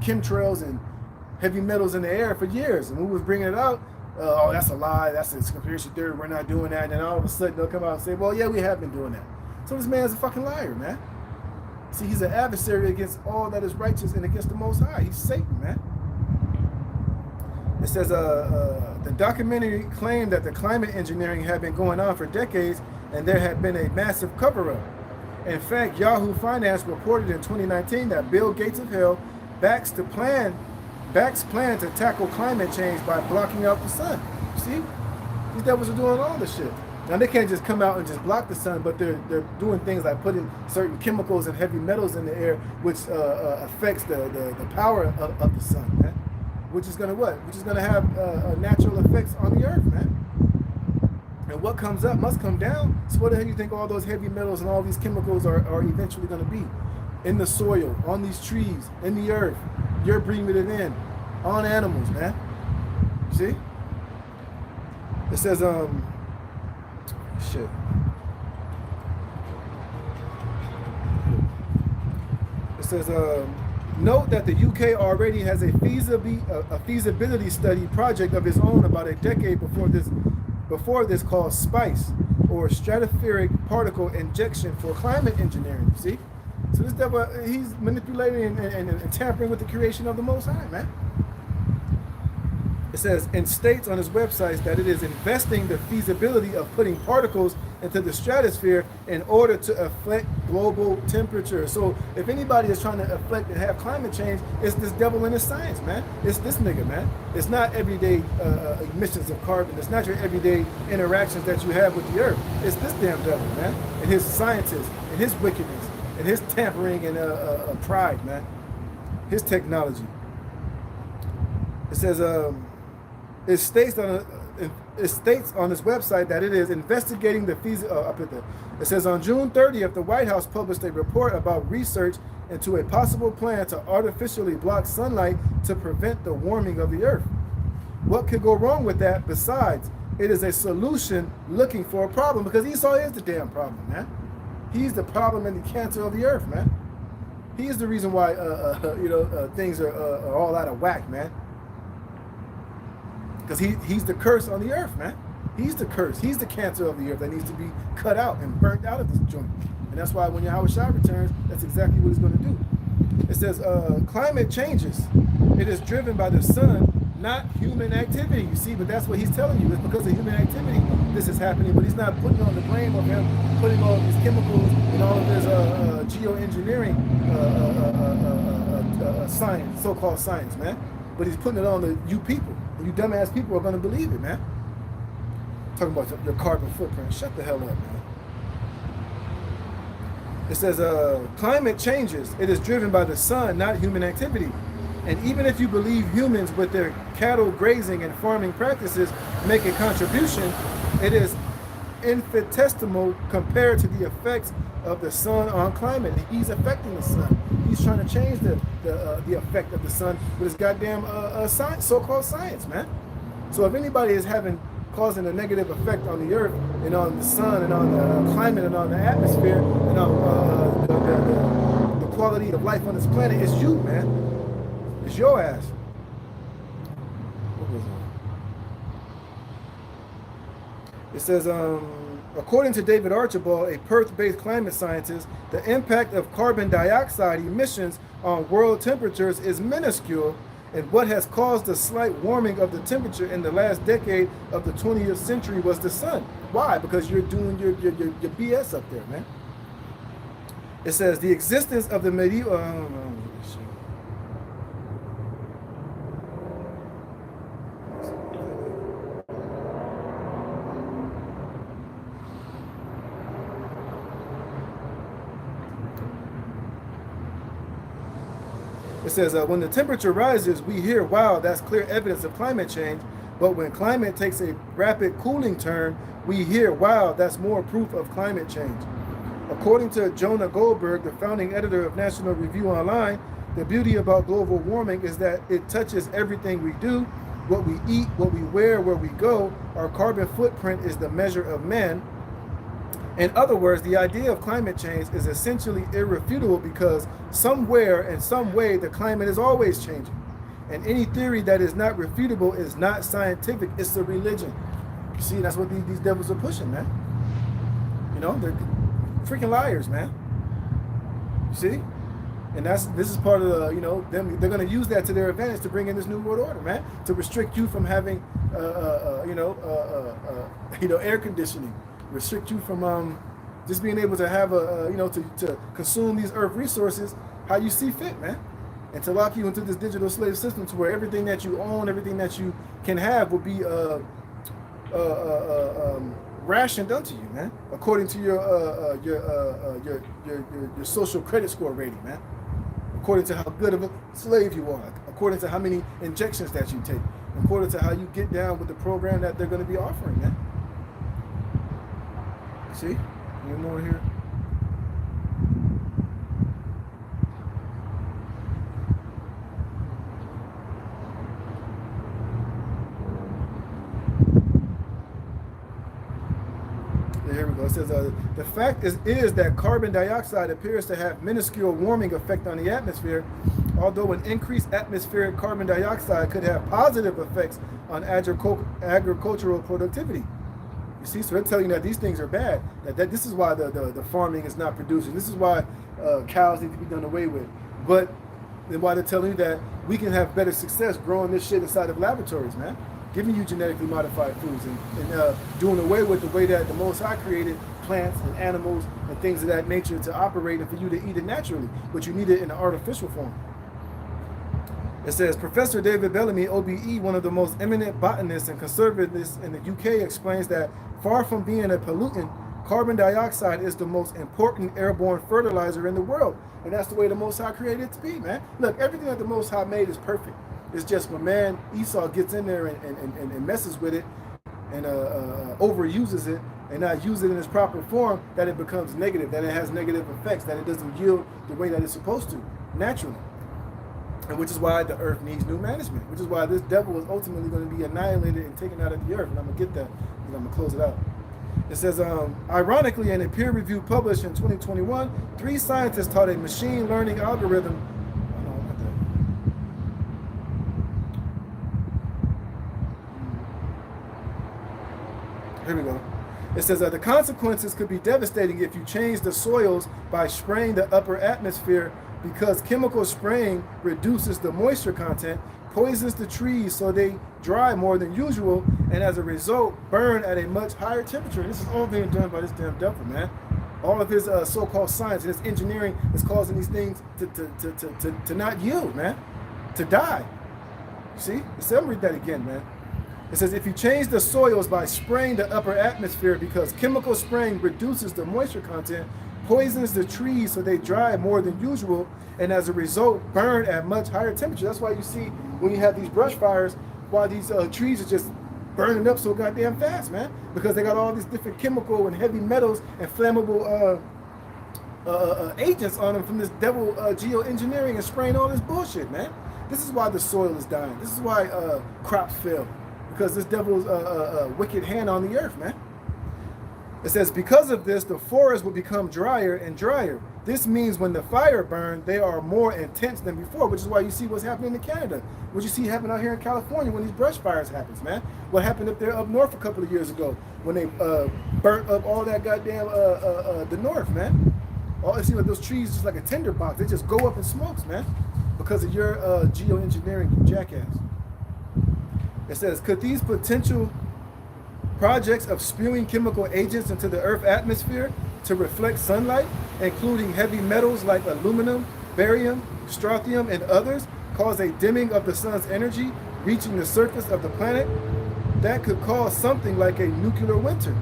chemtrails and heavy metals in the air for years. And when we was bringing it out, oh, that's a lie, that's a conspiracy theory, we're not doing that. And then all of a sudden they'll come out and say, well, yeah, we have been doing that. So this man's a fucking liar, man. See, he's an adversary against all that is righteous and against the Most High. He's Satan, man. It says the documentary claimed that the climate engineering had been going on for decades and there had been a massive cover-up. In fact, Yahoo Finance reported in 2019 that Bill Gates of Hell backs plan to tackle climate change by blocking out the sun. See? These devils are doing all this shit. Now, they can't just come out and just block the sun, but they're doing things like putting certain chemicals and heavy metals in the air, which affects the power of the sun, man. Which is going to what? Which is going to have natural effects on the earth, man. And what comes up must come down. So what the hell do you think all those heavy metals and all these chemicals are eventually going to be? In the soil, on these trees, in the earth. You're breathing it in. On animals, man. See? It says, shit. It says, note that the UK already has a feasibility study project of its own about a decade before this called SPICE, or stratospheric particle injection for climate engineering. See? So this devil, he's manipulating and tampering with the creation of the Most High, man. It says, and states on his website that it is investing the feasibility of putting particles into the stratosphere in order to affect global temperature. So if anybody is trying to affect and have climate change, it's this devil in his science, man. It's this nigga, man. It's not everyday emissions of carbon. It's not your everyday interactions that you have with the earth. It's this damn devil, man, and his scientists, and his wickedness, and his tampering and pride, man. His technology. It says, it states on its website that it is investigating the feasibility. It says on June 30th, the White House published a report about research into a possible plan to artificially block sunlight to prevent the warming of the earth. What could go wrong with that? Besides, it is a solution looking for a problem, because Esau is the damn problem, man. He's the problem and the cancer of the earth, man. He is the reason why things are all out of whack, man. Because he's the curse on the earth, man. He's the curse. He's the cancer of the earth that needs to be cut out and burnt out of this joint. And that's why when Yahweh Shai returns, that's exactly what he's going to do. It says, climate changes. It is driven by the sun, not human activity. You see, but that's what he's telling you. It's because of human activity this is happening. But he's not putting on the blame of him, putting all these chemicals and all of this geoengineering science, so-called science, man. But he's putting it on you people. You dumbass people are going to believe it, man. Talking about your carbon footprint. Shut the hell up, man. It says, climate changes. It is driven by the sun, not human activity. And even if you believe humans with their cattle grazing and farming practices make a contribution, it is infinitesimal compared to the effects of the sun on climate. He's affecting the sun. He's trying to change the effect of the sun with his goddamn science, so-called science, man. So if anybody is causing a negative effect on the earth and on the sun and on the climate and on the atmosphere and on the quality of life on this planet, it's you, man. It's your ass. What was it? It says, according to David Archibald, a Perth-based climate scientist, the impact of carbon dioxide emissions on world temperatures is minuscule, and what has caused the slight warming of the temperature in the last decade of the 20th century was the sun. Why? Because you're doing your BS up there, man. It says the existence of the medieval... It says, when the temperature rises, we hear, wow, that's clear evidence of climate change. But when climate takes a rapid cooling turn, we hear, wow, that's more proof of climate change. According to Jonah Goldberg, the founding editor of National Review Online, the beauty about global warming is that it touches everything we do, what we eat, what we wear, where we go. Our carbon footprint is the measure of man. In other words, the idea of climate change is essentially irrefutable because somewhere, in some way, the climate is always changing. And any theory that is not refutable is not scientific. It's a religion. See, that's what these devils are pushing, man. You know, they're freaking liars, man. You see? And this is part of the, you know, them. They're going to use that to their advantage to bring in this new world order, man, to restrict you from having, air conditioning, restrict you from just being able to have to consume these earth resources how you see fit, man, and to lock you into this digital slave system to where everything that you own, everything that you can have will be rationed unto you, man, according to your social credit score rating, man. According to how good of a slave you are, according to how many injections that you take, according to how you get down with the program that they're going to be offering, man. See? Any more here? Here we go. It says, the fact is that carbon dioxide appears to have minuscule warming effect on the atmosphere, although an increased atmospheric carbon dioxide could have positive effects on agricultural productivity. You see, so they're telling you that these things are bad, that this is why the farming is not producing. This is why cows need to be done away with. But then why they're telling you that we can have better success growing this shit inside of laboratories, man. Giving you genetically modified foods and doing away with the way that the Most High created plants and animals and things of that nature to operate and for you to eat it naturally, but you need it in an artificial form. It says, Professor David Bellamy, OBE, one of the most eminent botanists and conservationists in the UK, explains that far from being a pollutant, carbon dioxide is the most important airborne fertilizer in the world. And that's the way the Most High created it to be, man. Look, everything that the Most High made is perfect. It's just when man Esau gets in there and messes with it and overuses it and not use it in its proper form, that it becomes negative, that it has negative effects, that it doesn't yield the way that it's supposed to, naturally. And which is why the earth needs new management, which is why this devil is ultimately going to be annihilated and taken out of the earth. And I'm going to get that, and I'm going to close it out. It says, ironically, in a peer review published in 2021, 3 scientists taught a machine learning algorithm. Here we go. It says the consequences could be devastating if you change the soils by spraying the upper atmosphere, because chemical spraying reduces the moisture content, poisons the trees so they dry more than usual, and as a result burn at a much higher temperature. And this is all being done by this damn devil, man. All of his so-called science and his engineering is causing these things to not yield, man, to die. See? So let me read that again, man. It says, if you change the soils by spraying the upper atmosphere, because chemical spraying reduces the moisture content, poisons the trees so they dry more than usual, and as a result burn at much higher temperature. That's why you see when you have these brush fires, why these trees are just burning up so goddamn fast, man, because they got all these different chemical and heavy metals and flammable agents on them from this devil geoengineering and spraying all this bullshit, man. This is why the soil is dying. This is why crops fail. Because this devil's wicked hand on the earth, man. It says, because of this, the forest will become drier and drier. This means when the fire burns, they are more intense than before, which is why you see what's happening in Canada. What you see happen out here in California when these brush fires happens, man. What happened up there up north a couple of years ago when they burnt up all that goddamn the north, man. All it seems like those trees just like a tinderbox. They just go up in smokes, man, because of your geoengineering, you jackass. It says, could these potential projects of spewing chemical agents into the Earth atmosphere to reflect sunlight, including heavy metals like aluminum, barium, strontium, and others, cause a dimming of the sun's energy reaching the surface of the planet? That could cause something like a nuclear winter.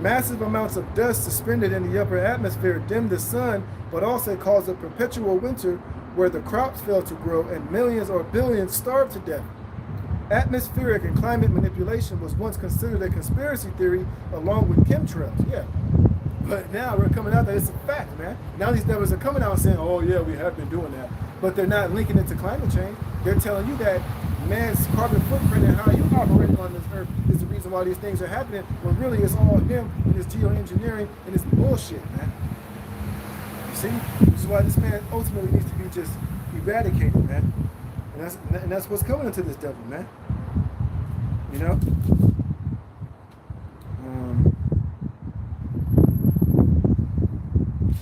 Massive amounts of dust suspended in the upper atmosphere dim the sun, but also cause a perpetual winter where the crops fail to grow and millions or billions starve to death. Atmospheric and climate manipulation was once considered a conspiracy theory along with chemtrails. Yeah. But now we're coming out that it's a fact, man. Now these devils are coming out and saying, oh yeah, we have been doing that. But they're not linking it to climate change. They're telling you that man's carbon footprint and how you operate on this earth is the reason why these things are happening, when really it's all him and his geoengineering and his bullshit, man. You see? This is why this man ultimately needs to be just eradicated, man. And that's what's coming into this devil, man. You know?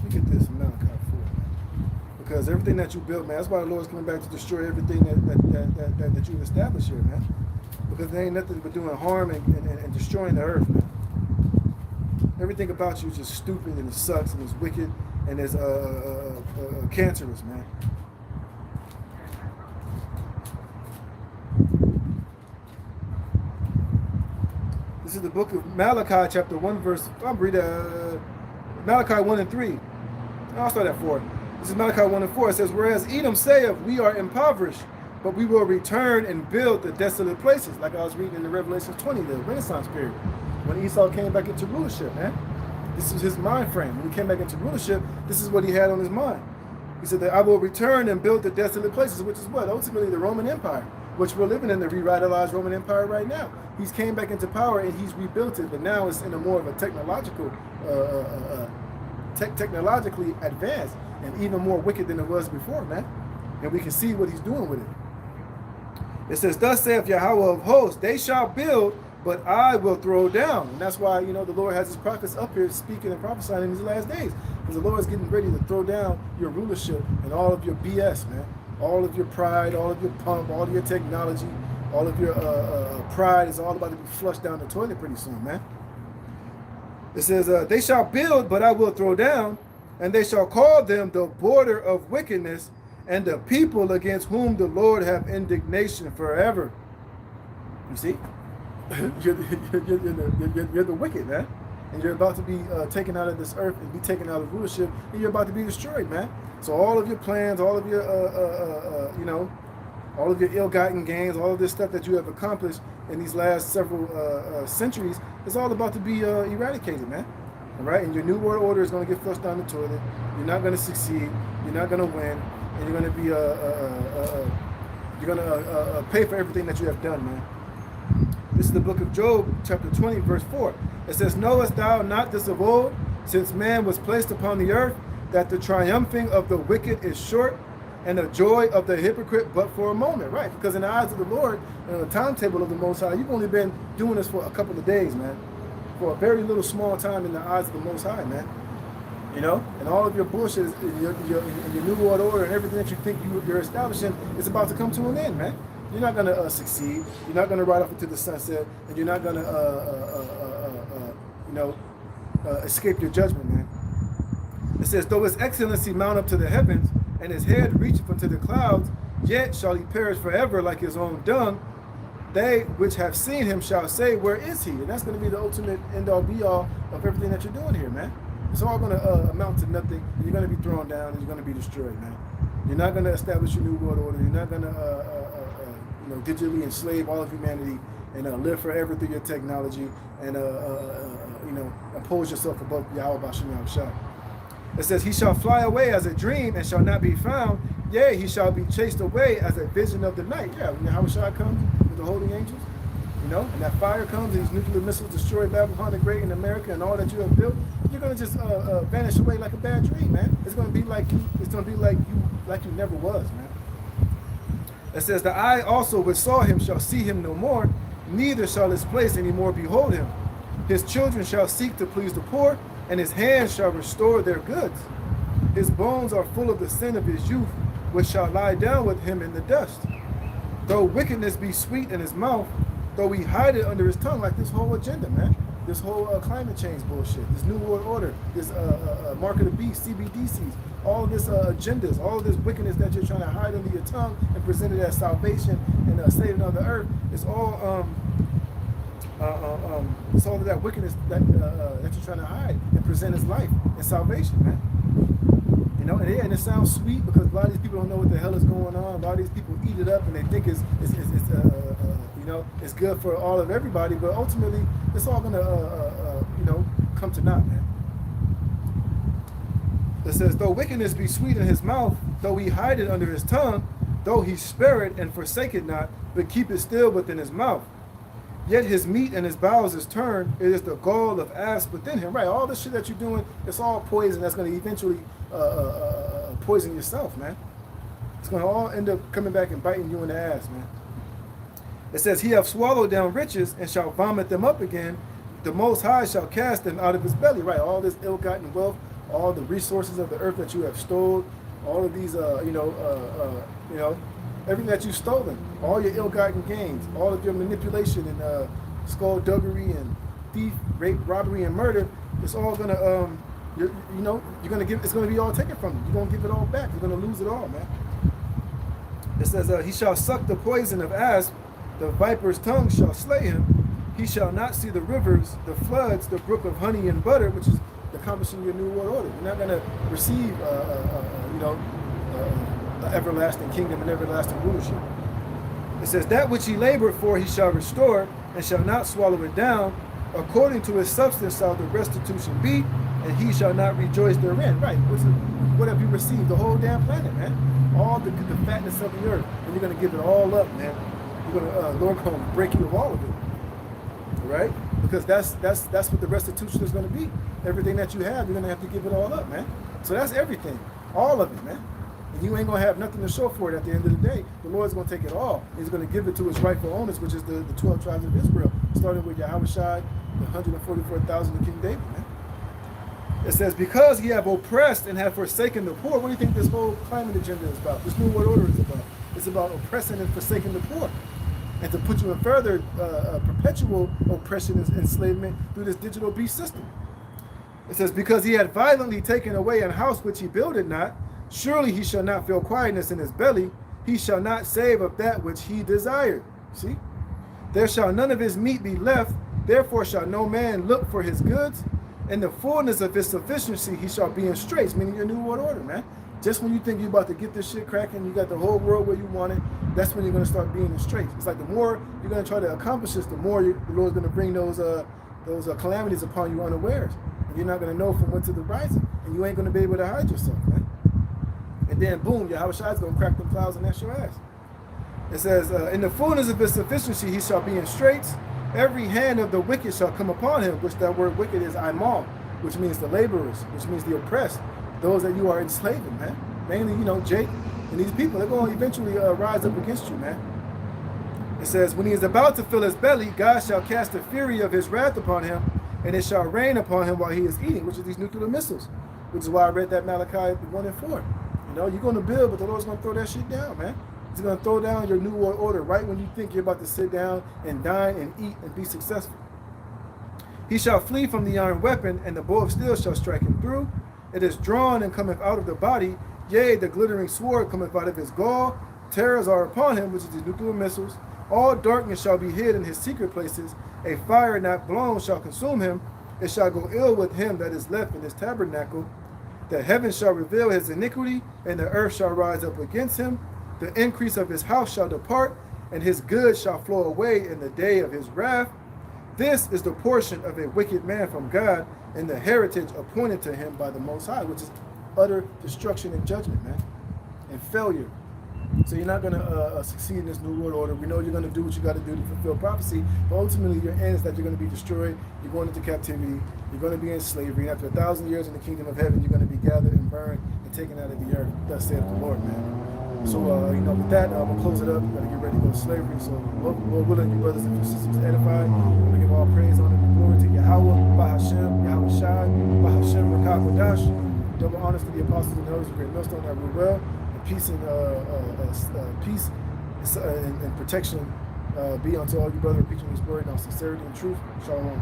Look at this Malachi 4, man. Because everything that you built, man, that's why the Lord's coming back to destroy everything that you've established here, man. Because there ain't nothing but doing harm and destroying the earth, man. Everything about you is just stupid and it sucks and it's wicked and it's cancerous, man. This is the book of Malachi, chapter 1, verse. I'll read Malachi 1 and 3. I'll start at 4. This is Malachi 1 and 4. It says, whereas Edom saith, we are impoverished, but we will return and build the desolate places. Like I was reading in the Revelation 20, the Renaissance period. When Esau came back into rulership, man. This is his mind frame. When he came back into rulership, this is what he had on his mind. He said that I will return and build the desolate places, which is what? Ultimately the Roman Empire, which we're living in the revitalized Roman Empire right now. He's came back into power and he's rebuilt it, but now it's in a more of a technologically advanced and even more wicked than it was before, man. And we can see what he's doing with it. It says, thus saith Yahweh of hosts, they shall build, but I will throw down. And that's why, you know, the Lord has his prophets up here speaking and prophesying in these last days. Because the Lord is getting ready to throw down your rulership and all of your BS, man. All of your pride, all of your pomp, all of your technology, all of your pride is all about to be flushed down the toilet pretty soon, man. It says, they shall build, but I will throw down, and they shall call them the border of wickedness, and the people against whom the Lord have indignation forever. You see? you're the wicked, man. And you're about to be taken out of this earth and be taken out of rulership, and you're about to be destroyed, man. So all of your plans, all of your, you know, all of your ill-gotten gains, all of this stuff that you have accomplished in these last several centuries is all about to be eradicated, man. All right? And your new world order is going to get flushed down the toilet. You're not going to succeed. You're not going to win. And you're going to be, you're going to pay for everything that you have done, man. This is the book of Job, chapter 20, verse 4. It says, knowest thou not this of old, since man was placed upon the earth, that the triumphing of the wicked is short, and the joy of the hypocrite but for a moment, right? Because in the eyes of the Lord, in the timetable of the Most High, you've only been doing this for a couple of days, man. For a very little small time in the eyes of the Most High, man. You know? And all of your bullshit, your new world order and everything that you think you're establishing is about to come to an end, man. You're not going to succeed. You're not going to ride off into the sunset, and you're not going to, you know, escape your judgment, man. It says, though his excellency mount up to the heavens, and his head reacheth unto the clouds, yet shall he perish forever like his own dung. They which have seen him shall say, where is he? And that's going to be the ultimate end-all, be-all of everything that you're doing here, man. It's all going to amount to nothing, and you're going to be thrown down, and you're going to be destroyed, man. You're not going to establish your new world order. You're not going to, you know, digitally enslave all of humanity and live forever through your technology and, you know, impose yourself above Yahweh Bashim Yahushua. It says, he shall fly away as a dream and shall not be found. Yea, he shall be chased away as a vision of the night. Yeah, when Yahushua comes with the holy angels, you know, and that fire comes, and these nuclear missiles destroy Babylon the Great in America and all that you have built, you're going to just vanish away like a bad dream, man. It's going to be like you, it's going to be like you never was, man. It says, the eye also which saw him shall see him no more, neither shall his place any more behold him. His children shall seek to please the poor, and his hands shall restore their goods. His bones are full of the sin of his youth, which shall lie down with him in the dust. Though wickedness be sweet in his mouth, though he hide it under his tongue, like this whole agenda, man. This whole climate change bullshit, this new world order, this mark of the beast, CBDCs, all of this agendas, all of this wickedness that you're trying to hide under your tongue and present it as salvation and saving of the earth, it's all it's all of that wickedness that you're trying to hide and present as life and salvation, man. You know, and it sounds sweet because a lot of these people don't know what the hell is going on. A lot of these people eat it up and they think it's you know, it's good for all of everybody, but ultimately it's all gonna you know, come to naught, man. It says, though wickedness be sweet in his mouth, though he hide it under his tongue, though he spare it and forsake it not, but keep it still within his mouth. Yet his meat and his bowels is turned, it is the gall of asp within him. Right, all this shit that you're doing, it's all poison that's going to eventually poison yourself, man. It's going to all end up coming back and biting you in the ass, man. It says, he hath swallowed down riches and shall vomit them up again. The Most High shall cast them out of his belly. Right, all this ill-gotten wealth, all the resources of the earth that you have stolen, all of these, everything that you've stolen, all your ill-gotten gains, all of your manipulation and skullduggery and thief, rape, robbery, and murder. It's all gonna, you're gonna give. It's gonna be all taken from you. You're gonna give it all back. You're gonna lose it all, man. It says, he shall suck the poison of asp. The viper's tongue shall slay him. He shall not see the rivers, the floods, the brook of honey and butter, which is accomplishing your new world order. You're not going to receive, an everlasting kingdom and everlasting rulership. It says, that which he labored for he shall restore, and shall not swallow it down. According to his substance shall the restitution be, and he shall not rejoice therein. Right. What have you received? The whole damn planet, man. All the fatness of the earth. And you're going to give it all up, man. You're going to, Lord going to break you of all of it. Right? Because that's what the restitution is going to be. Everything that you have, you're going to have to give it all up, man. So that's everything. All of it, man. And you ain't going to have nothing to show for it at the end of the day. The Lord's going to take it all. He's going to give it to his rightful owners, which is the 12 tribes of Israel, starting with Yahushua, the 144,000 of King David, man. It says, because he have oppressed and have forsaken the poor. What do you think this whole climate agenda is about? This new world order is about? It's about oppressing and forsaking the poor. And to put you in further perpetual oppression and enslavement through this digital beast system. It says, because he had violently taken away an house which he builded not, surely he shall not feel quietness in his belly. He shall not save of that which he desired. See? There shall none of his meat be left. Therefore shall no man look for his goods. In the fullness of his sufficiency, he shall be in straits, meaning your new world order, man. Just when you think you're about to get this shit cracking, you got the whole world where you want it, that's when you're going to start being in straits. It's like the more you're going to try to accomplish this, the more the Lord's going to bring those calamities upon you unawares. And you're not going to know from whence to the rising. And you ain't going to be able to hide yourself, man. And then, boom, Yahushua is going to crack them clouds and that's your ass. It says, in the fullness of his sufficiency, he shall be in straits. Every hand of the wicked shall come upon him, which that word wicked is aimal, which means the laborers, which means the oppressed, those that you are enslaving, man. Mainly, Jake and these people, they're going to eventually rise up against you, man. It says, when he is about to fill his belly, God shall cast the fury of his wrath upon him, and it shall rain upon him while he is eating, which is these nuclear missiles, which is why I read that Malachi 1 and 4. You're going to build, but the Lord's going to throw that shit down, man. He's going to throw down your new world order right when you think you're about to sit down and dine and eat and be successful. He shall flee from the iron weapon, and the bow of steel shall strike him through. It is drawn and cometh out of the body. Yea, the glittering sword cometh out of his gall. Terrors are upon him, which is the nuclear missiles. All darkness shall be hid in his secret places. A fire not blown shall consume him. It shall go ill with him that is left in his tabernacle. The heavens shall reveal his iniquity, and the earth shall rise up against him. The increase of his house shall depart, and his goods shall flow away in the day of his wrath. This is the portion of a wicked man from God, and the heritage appointed to him by the Most High, which is utter destruction and judgment, man, and failure. So you're not going to succeed in this new world order. We know you're going to do what you got to do to fulfill prophecy, but ultimately your end is that you're going to be destroyed. You're going into captivity. You're going to be in slavery. And after 1,000 years in the kingdom of heaven, you're going to be gathered and burned and taken out of the earth. Thus saith the Lord, man. So, with that, we'll close it up. We're going to get ready to go to slavery. So, Lord willing, you brothers and sisters edified. We're going to give all praise, honor, and glory to Yahweh, Bahashem, Yahweh Shai, Bahashem, Rakah Kodash. Double honors to the apostles and elders of Great Millstone that rule well. And peace and protection be unto all you brothers preaching His word in sincerity and truth. Shalom.